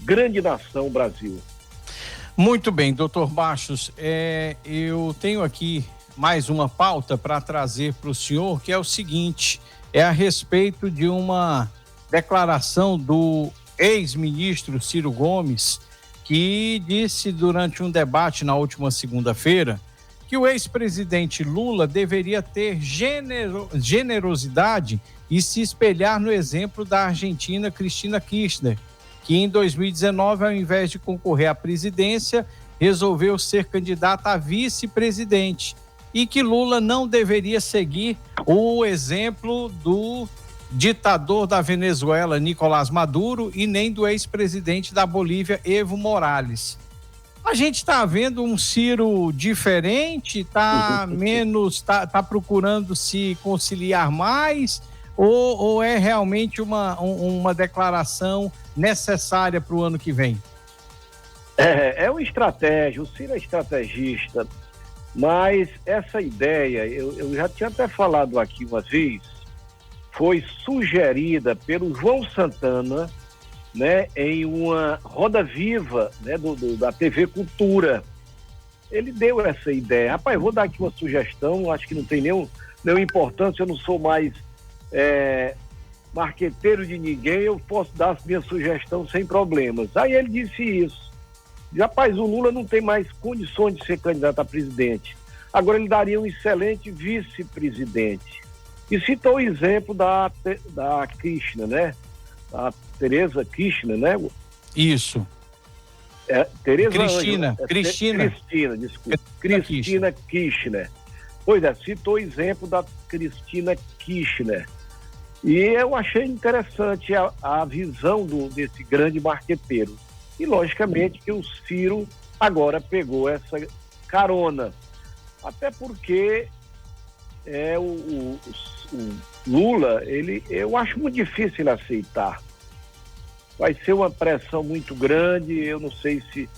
grande nação Brasil. Muito bem, doutor Bastos, eu tenho aqui mais uma pauta para trazer para o senhor, que é o seguinte, a respeito de uma declaração do ex-ministro Ciro Gomes, que disse durante um debate na última segunda-feira que o ex-presidente Lula deveria ter generosidade e se espelhar no exemplo da argentina Cristina Kirchner, que em 2019, ao invés de concorrer à presidência, resolveu ser candidata a vice-presidente, e que Lula não deveria seguir o exemplo do ditador da Venezuela, Nicolás Maduro, e nem do ex-presidente da Bolívia, Evo Morales. A gente está vendo um Ciro diferente, está procurando se conciliar mais, ou é realmente uma declaração necessária para o ano que vem? É uma estratégia, o Ciro é estrategista, mas essa ideia, eu já tinha até falado aqui uma vez, foi sugerida pelo João Santana, né, em uma roda viva, né, da TV Cultura. Ele deu essa ideia. Rapaz, vou dar aqui uma sugestão, acho que não tem nenhuma importância, eu não sou mais marqueteiro de ninguém, eu posso dar a minha sugestão sem problemas. Aí ele disse isso. Rapaz, o Lula não tem mais condições de ser candidato a presidente. Agora ele daria um excelente vice-presidente. E citou o exemplo da Kirchner, né? A Tereza Kirchner, né? Isso. Cristina Kirchner. Pois é, citou o exemplo da Cristina Kirchner. E eu achei interessante a visão desse grande marqueteiro. E, logicamente, que o Ciro agora pegou essa carona. Até porque o Lula, eu acho muito difícil ele aceitar. Vai ser uma pressão muito grande, eu não sei se...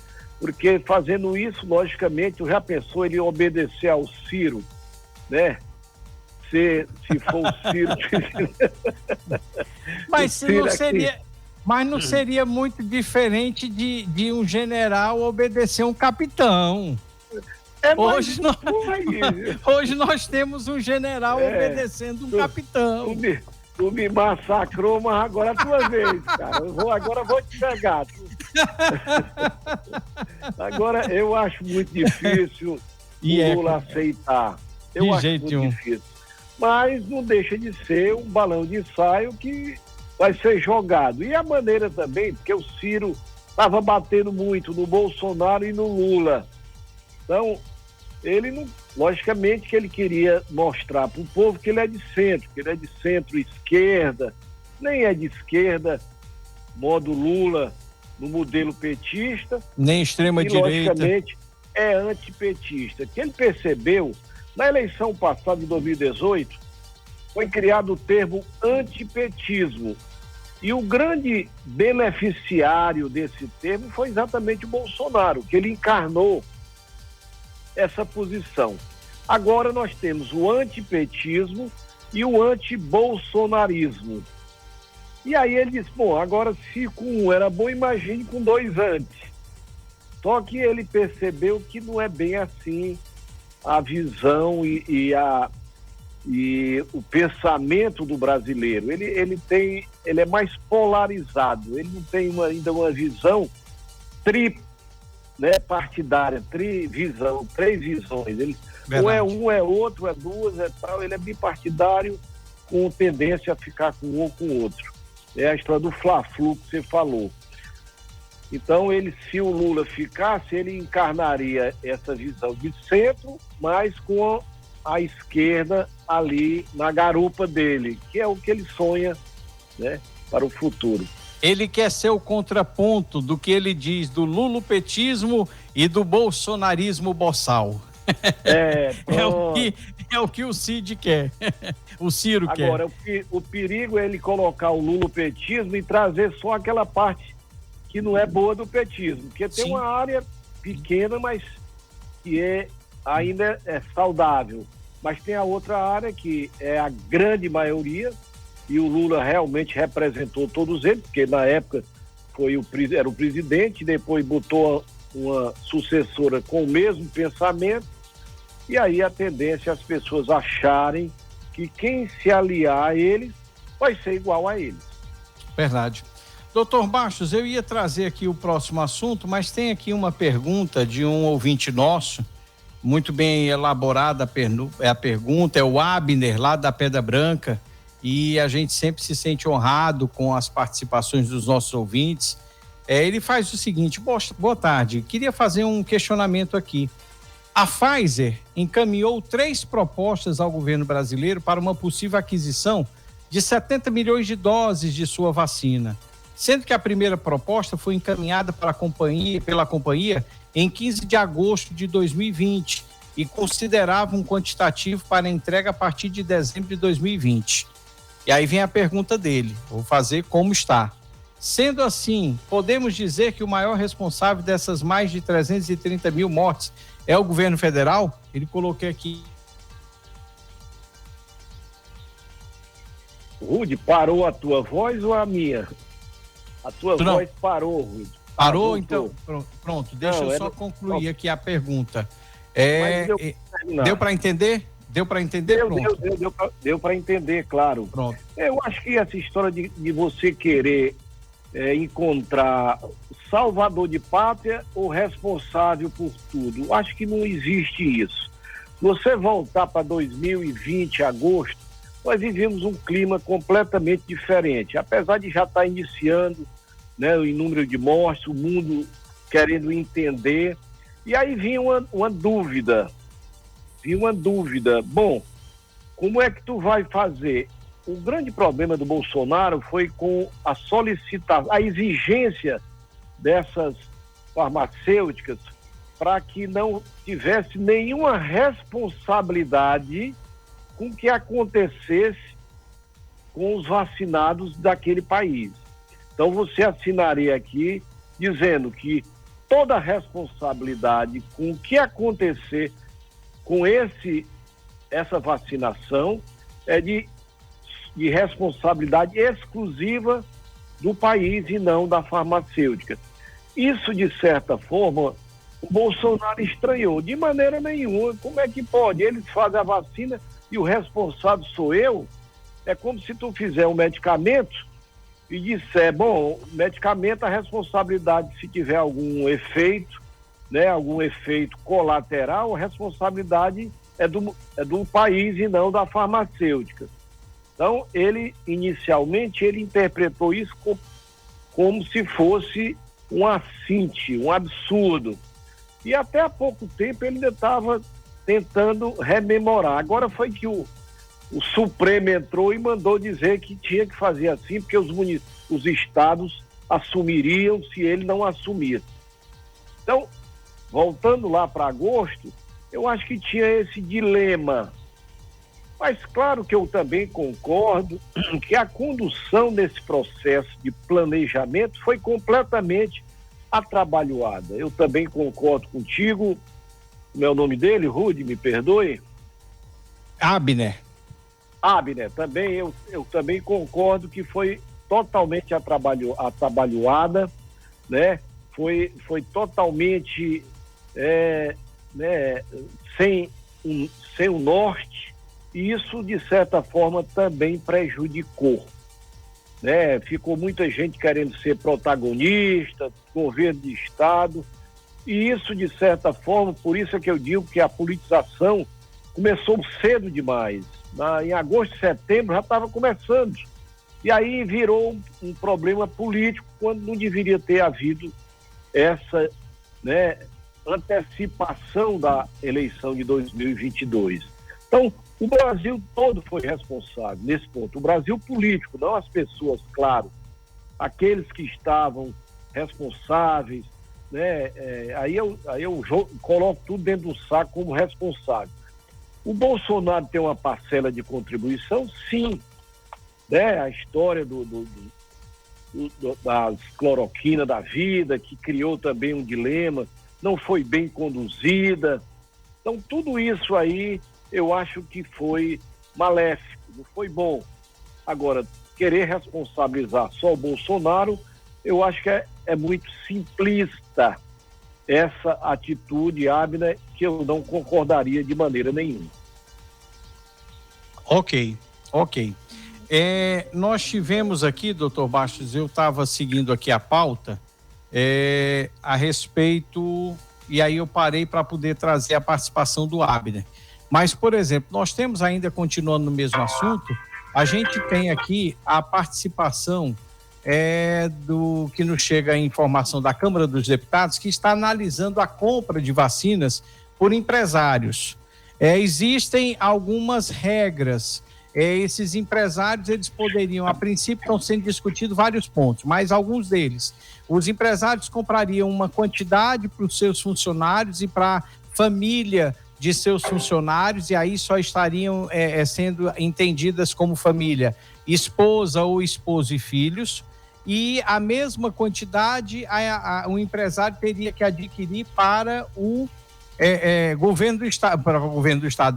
Porque fazendo isso, logicamente, já pensou ele obedecer ao Ciro, né? Se for o Ciro... Mas não seria muito diferente de um general obedecer um capitão. Hoje nós temos um general obedecendo um capitão. Tu me massacrou, mas agora é a tua vez, cara. Agora vou te pegar. Agora, eu acho muito difícil o Lula aceitar. Eu acho muito difícil. Mas não deixa de ser um balão de ensaio que vai ser jogado. E a maneira também, porque o Ciro estava batendo muito no Bolsonaro e no Lula. Então, ele não... Logicamente que ele queria mostrar para o povo que ele é de centro, que ele é de centro-esquerda, nem é de esquerda, modo Lula, no modelo petista. Nem extrema-direita. Logicamente, é antipetista. Que ele percebeu, na eleição passada, de 2018, foi criado o termo antipetismo. E o grande beneficiário desse termo foi exatamente o Bolsonaro, que ele encarnou essa posição. Agora nós temos o antipetismo e o antibolsonarismo. E aí ele disse, bom, agora se com um era bom, imagine com dois antes. Só que ele percebeu que não é bem assim a visão e o pensamento do brasileiro. Ele é mais polarizado, ele não tem ainda uma visão partidária, três visões. Ele, ou é um, é outro, é duas, é tal. Ele é bipartidário com tendência a ficar com um ou com o outro. É a história do Fla-Flu que você falou. Então, se o Lula ficasse, ele encarnaria essa visão de centro, mas com a esquerda ali na garupa dele, que é o que ele sonha, né, para o futuro. Ele quer ser o contraponto do que ele diz do lulopetismo e do bolsonarismo boçal. É o que o Cid quer. O Ciro quer. Agora, o perigo é ele colocar o lulopetismo e trazer só aquela parte que não é boa do petismo. Porque tem uma área pequena, mas que ainda é saudável. Mas tem a outra área que é a grande maioria, e o Lula realmente representou todos eles, porque na época era o presidente, depois botou uma sucessora com o mesmo pensamento, e aí a tendência é as pessoas acharem que quem se aliar a eles vai ser igual a eles. Verdade. Doutor Bastos, eu ia trazer aqui o próximo assunto, mas tem aqui uma pergunta de um ouvinte nosso, muito bem elaborada a pergunta, é o Abner, lá da Pedra Branca, e a gente sempre se sente honrado com as participações dos nossos ouvintes. Ele faz o seguinte: boa tarde, queria fazer um questionamento aqui. A Pfizer encaminhou 3 propostas ao governo brasileiro para uma possível aquisição de 70 milhões de doses de sua vacina, sendo que a primeira proposta foi encaminhada pela companhia em 15 de agosto de 2020 e considerava um quantitativo para entrega a partir de dezembro de 2020. E aí vem a pergunta dele, vou fazer como está. Sendo assim, podemos dizer que o maior responsável dessas mais de 330 mil mortes é o governo federal? Ele coloquei aqui. Rude, parou a tua voz ou a minha? A tua voz parou, Rude. Parou? Então, pronto. Deixa eu só concluir aqui a pergunta. Deu para entender? Deu para entender? Deu para entender, claro. Pronto. Eu acho que essa história de você querer encontrar salvador de pátria ou responsável por tudo, acho que não existe isso. Se você voltar para 2020, agosto, nós vivemos um clima completamente diferente, apesar de já estar iniciando, né, o número de mortes, o mundo querendo entender, e aí vinha uma dúvida, bom, como é que tu vai fazer? O grande problema do Bolsonaro foi com a solicitação, a exigência dessas farmacêuticas para que não tivesse nenhuma responsabilidade com o que acontecesse com os vacinados daquele país. Então você assinaria aqui dizendo que toda a responsabilidade com o que acontecer com essa vacinação é de responsabilidade exclusiva do país e não da farmacêutica. Isso, de certa forma, o Bolsonaro estranhou. De maneira nenhuma. Como é que pode? Eles fazem a vacina e o responsável sou eu? É como se tu fizer um medicamento e disser, bom, medicamento, a responsabilidade, se tiver algum efeito, né, algum efeito colateral, a responsabilidade é do país e não da farmacêutica. Então, inicialmente, ele interpretou isso como se fosse um assinte, um absurdo. E até há pouco tempo ele ainda estava tentando rememorar. Agora foi que o Supremo entrou e mandou dizer que tinha que fazer assim, porque os estados assumiriam se ele não assumisse. Então, voltando lá para agosto, eu acho que tinha esse dilema. Mas claro que eu também concordo que a condução desse processo de planejamento foi completamente atrabalhoada. Eu também concordo contigo. Como é o nome dele, Rude, me perdoe? Abner, também, eu também concordo que foi totalmente atrabalhoada, né? Foi totalmente sem o norte, e isso, de certa forma, também prejudicou, né? Ficou muita gente querendo ser protagonista, governo de Estado, e isso, de certa forma, por isso é que eu digo que a politização começou cedo demais. Em agosto, setembro, já estava começando. E aí virou um problema político, quando não deveria ter havido essa, né, antecipação da eleição de 2022. Então, o Brasil todo foi responsável nesse ponto. O Brasil político, não as pessoas, claro. Aqueles que estavam responsáveis, né? Aí eu coloco tudo dentro do saco como responsável. O Bolsonaro tem uma parcela de contribuição, sim, né? A história das cloroquina da vida, que criou também um dilema, não foi bem conduzida. Então, tudo isso aí eu acho que foi maléfico, não foi bom. Agora, querer responsabilizar só o Bolsonaro, eu acho que é muito simplista essa atitude, Abner, que eu não concordaria de maneira nenhuma. Ok. Nós tivemos aqui, doutor Bastos, eu estava seguindo aqui a pauta a respeito e aí eu parei para poder trazer a participação do Abner. Mas, por exemplo, nós temos ainda, continuando no mesmo assunto, a gente tem aqui a participação do que nos chega a informação da Câmara dos Deputados, que está analisando a compra de vacinas por empresários. Existem algumas regras. Esses empresários, eles poderiam, a princípio, estão sendo discutidos vários pontos, mas alguns deles, os empresários comprariam uma quantidade para os seus funcionários e para a família de seus funcionários, e aí só estariam sendo entendidas como família, esposa ou esposo e filhos, e a mesma quantidade o empresário teria que adquirir para o governo do Estado,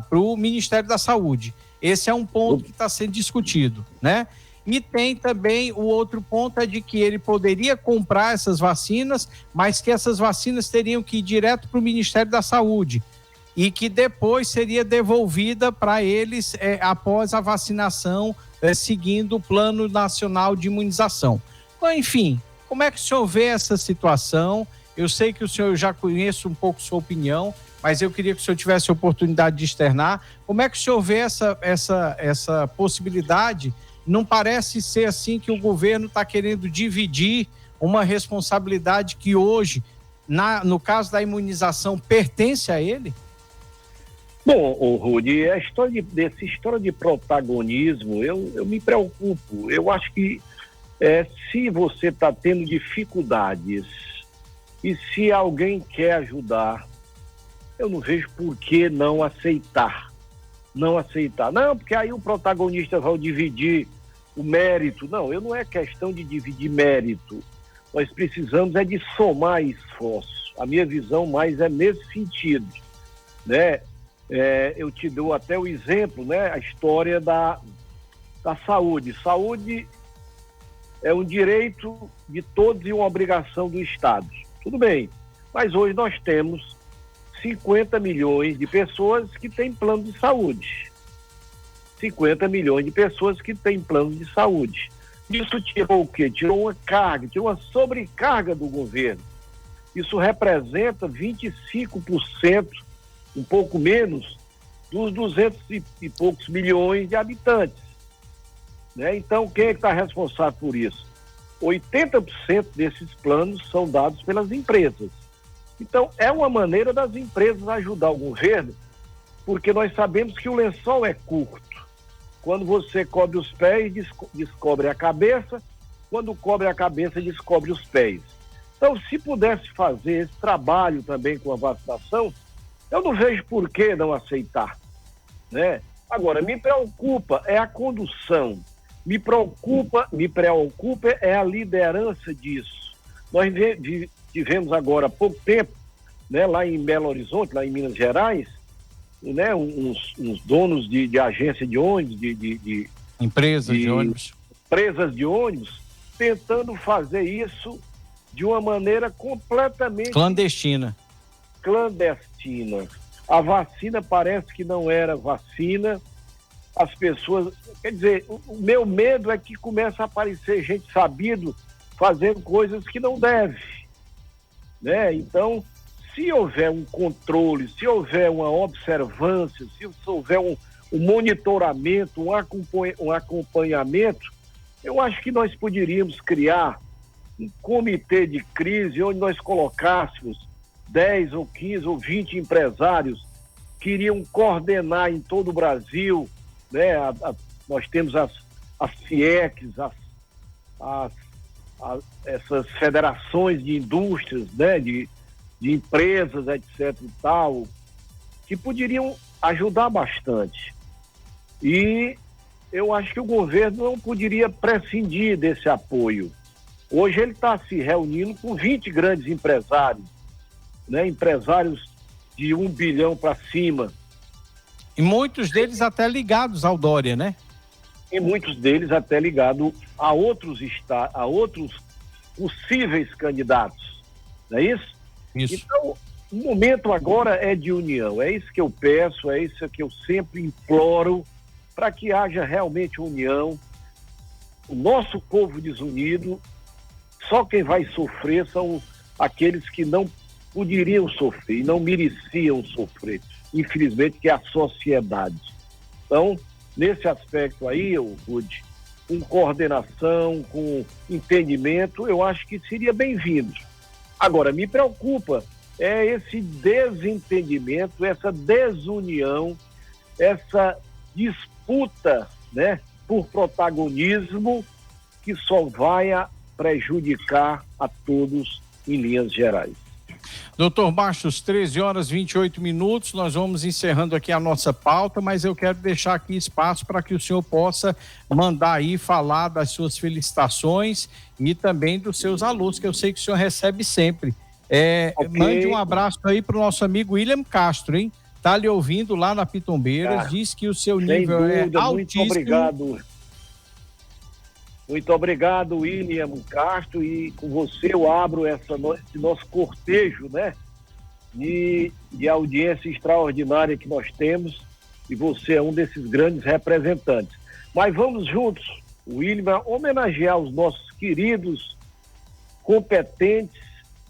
para o Ministério da Saúde. Esse é um ponto que está sendo discutido, né? E tem também o outro ponto, de que ele poderia comprar essas vacinas, mas que essas vacinas teriam que ir direto para o Ministério da Saúde e que depois seria devolvida para eles após a vacinação, seguindo o Plano Nacional de Imunização. Então, enfim, como é que o senhor vê essa situação? Eu sei que o senhor, já conheço um pouco sua opinião, mas eu queria que o senhor tivesse a oportunidade de externar. Como é que o senhor vê essa possibilidade? Não parece ser assim que o governo está querendo dividir uma responsabilidade que hoje, no caso da imunização, pertence a ele? Bom, Rudy, dessa história de protagonismo, eu me preocupo. Eu acho que se você está tendo dificuldades e se alguém quer ajudar, eu não vejo por que não aceitar. Não, porque aí o protagonista vai dividir o mérito. Não é questão de dividir mérito. Nós precisamos de somar esforço. A minha visão mais é nesse sentido, né? Eu te dou até o exemplo, né? A história da saúde. Saúde é um direito de todos e uma obrigação do Estado. Tudo bem, mas hoje nós temos 50 milhões de pessoas que têm plano de saúde. 50 milhões de pessoas que têm plano de saúde. Isso tirou o quê? Tirou uma carga, tirou uma sobrecarga do governo. Isso representa 25%, um pouco menos, dos 200 e poucos milhões de habitantes. Né? Então, quem é que está responsável por isso? 80% desses planos são dados pelas empresas. Então, é uma maneira das empresas ajudar o governo, porque nós sabemos que o lençol é curto. Quando você cobre os pés, descobre a cabeça. Quando cobre a cabeça, descobre os pés. Então, se pudesse fazer esse trabalho também com a vacinação, eu não vejo por que não aceitar, né? Agora, me preocupa a condução. Me preocupa é a liderança disso. Nós tivemos agora há pouco tempo, né, lá em Belo Horizonte, lá em Minas Gerais, né, uns donos de agência de ônibus, empresas de ônibus, tentando fazer isso de uma maneira completamente clandestina. A vacina parece que não era vacina. As pessoas, quer dizer, o meu medo é que comece a aparecer gente sabido fazendo coisas que não deve, né? Então, se houver um controle, se houver uma observância, se houver um monitoramento, um acompanhamento, eu acho que nós poderíamos criar um comitê de crise onde nós colocássemos 10 ou 15 ou 20 empresários que iriam coordenar em todo o Brasil, né? Nós temos as FIECs, essas federações de indústrias, né? de empresas, etc. e tal, que poderiam ajudar bastante. E eu acho que o governo não poderia prescindir desse apoio. Hoje ele está se reunindo com 20 grandes empresários, né? Empresários de 1 bilhão para cima. E muitos deles até ligados ao Dória, né? E muitos deles até ligados a outros possíveis candidatos. Não é isso? Isso. Então, o momento agora é de união. É isso que eu peço, é isso que eu sempre imploro, para que haja realmente união. O nosso povo desunido, só quem vai sofrer são aqueles que não poderiam sofrer e não mereciam sofrer, infelizmente, que é a sociedade. Então, nesse aspecto aí, Rude, com coordenação, com entendimento, eu acho que seria bem-vindo. Agora, me preocupa esse desentendimento, essa desunião, essa disputa, né, por protagonismo que só vai prejudicar a todos em linhas gerais. Doutor Bastos, 13h28, nós vamos encerrando aqui a nossa pauta, mas eu quero deixar aqui espaço para que o senhor possa mandar aí, falar das suas felicitações e também dos seus alunos, que eu sei que o senhor recebe sempre. Okay. Mande um abraço aí para o nosso amigo William Castro, hein? Tá lhe ouvindo lá na Pitombeiras, diz que o seu nível é altíssimo. Muito obrigado. Muito obrigado, William Castro, e com você eu abro esse nosso cortejo, né, de audiência extraordinária que nós temos, e você é um desses grandes representantes. Mas vamos juntos, William, homenagear os nossos queridos, competentes,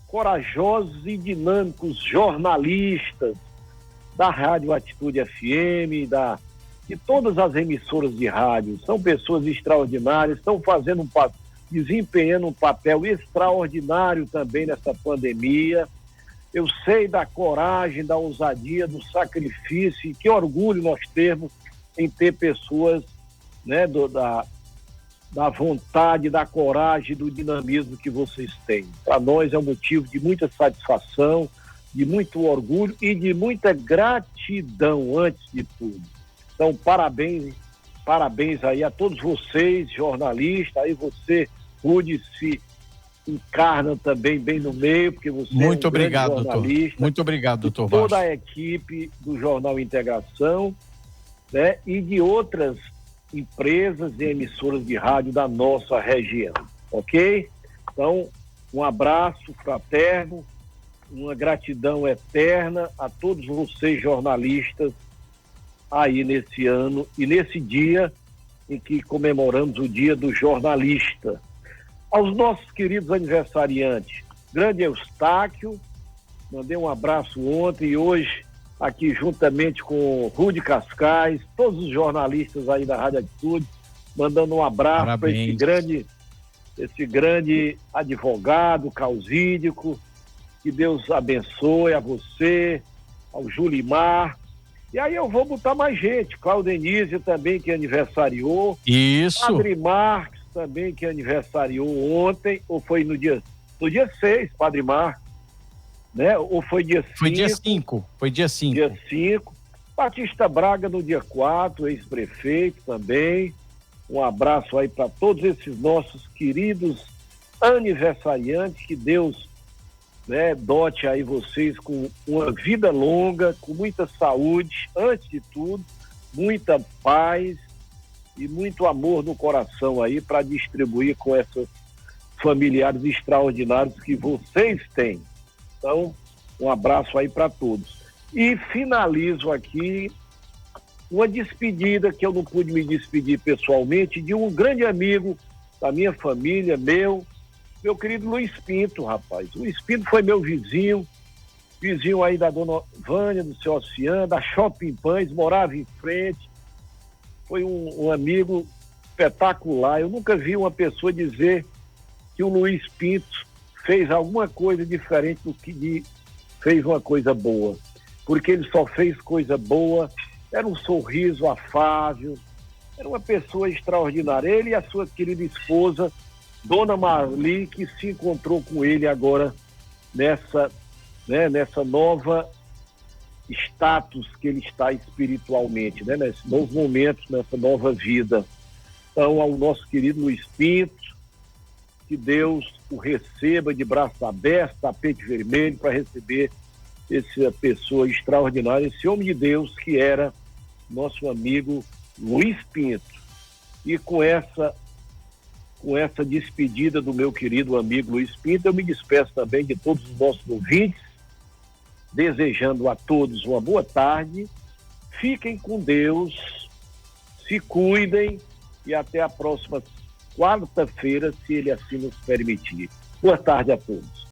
corajosos e dinâmicos jornalistas da Rádio Atitude FM, de todas as emissoras de rádio. São pessoas extraordinárias, estão desempenhando um papel extraordinário também nessa pandemia. Eu sei da coragem, da ousadia, do sacrifício, e que orgulho nós temos em ter pessoas, né, da vontade, da coragem, do dinamismo que vocês têm. Para nós é um motivo de muita satisfação, de muito orgulho e de muita gratidão, antes de tudo. Então, parabéns aí a todos vocês, jornalistas, aí você, Rude, se encarna também bem no meio, porque você muito é um obrigado, grande jornalista. Doutor. Muito obrigado, doutor. Toda a equipe do Jornal Integração, né, e de outras empresas e emissoras de rádio da nossa região, ok? Então, um abraço fraterno, uma gratidão eterna a todos vocês, jornalistas, aí nesse ano e nesse dia em que comemoramos o Dia do Jornalista. Aos nossos queridos aniversariantes, grande Eustáquio, mandei um abraço ontem e hoje aqui juntamente com Rude Cascais, todos os jornalistas aí da Rádio Atitude, mandando um abraço para esse grande advogado causídico. Que Deus abençoe a você, ao Julimar. E aí eu vou botar mais gente. Claudenise também, que aniversariou. Isso. Padre Marcos também, que aniversariou ontem, ou foi no dia 6, Padre Marcos, né? Ou foi dia 5? Foi dia 5. Foi dia 5. Dia 5. Batista Braga no dia 4, ex-prefeito também. Um abraço aí para todos esses nossos queridos aniversariantes. Que Deus, né, dote aí vocês com uma vida longa, com muita saúde, antes de tudo, muita paz e muito amor no coração aí para distribuir com esses familiares extraordinários que vocês têm. Então, um abraço aí para todos. E finalizo aqui uma despedida, que eu não pude me despedir pessoalmente, de um grande amigo da minha família, meu querido Luiz Pinto, rapaz. Luiz Pinto foi meu vizinho aí da dona Vânia, do seu Oceano, da Shopping Pães, morava em frente. Foi um amigo espetacular. Eu nunca vi uma pessoa dizer que o Luiz Pinto fez alguma coisa diferente do que fez uma coisa boa. Porque ele só fez coisa boa, era um sorriso afável, era uma pessoa extraordinária. Ele e a sua querida esposa, Dona Marli, que se encontrou com ele agora nessa nova status que ele está espiritualmente, né? Nesse novo momento, nessa nova vida. Então, ao nosso querido Luiz Pinto, que Deus o receba de braços abertos, tapete vermelho, para receber essa pessoa extraordinária, esse homem de Deus que era nosso amigo Luiz Pinto. E com essa despedida do meu querido amigo Luiz Pinto, eu me despeço também de todos os nossos ouvintes, desejando a todos uma boa tarde, fiquem com Deus, se cuidem e até a próxima quarta-feira, se ele assim nos permitir. Boa tarde a todos.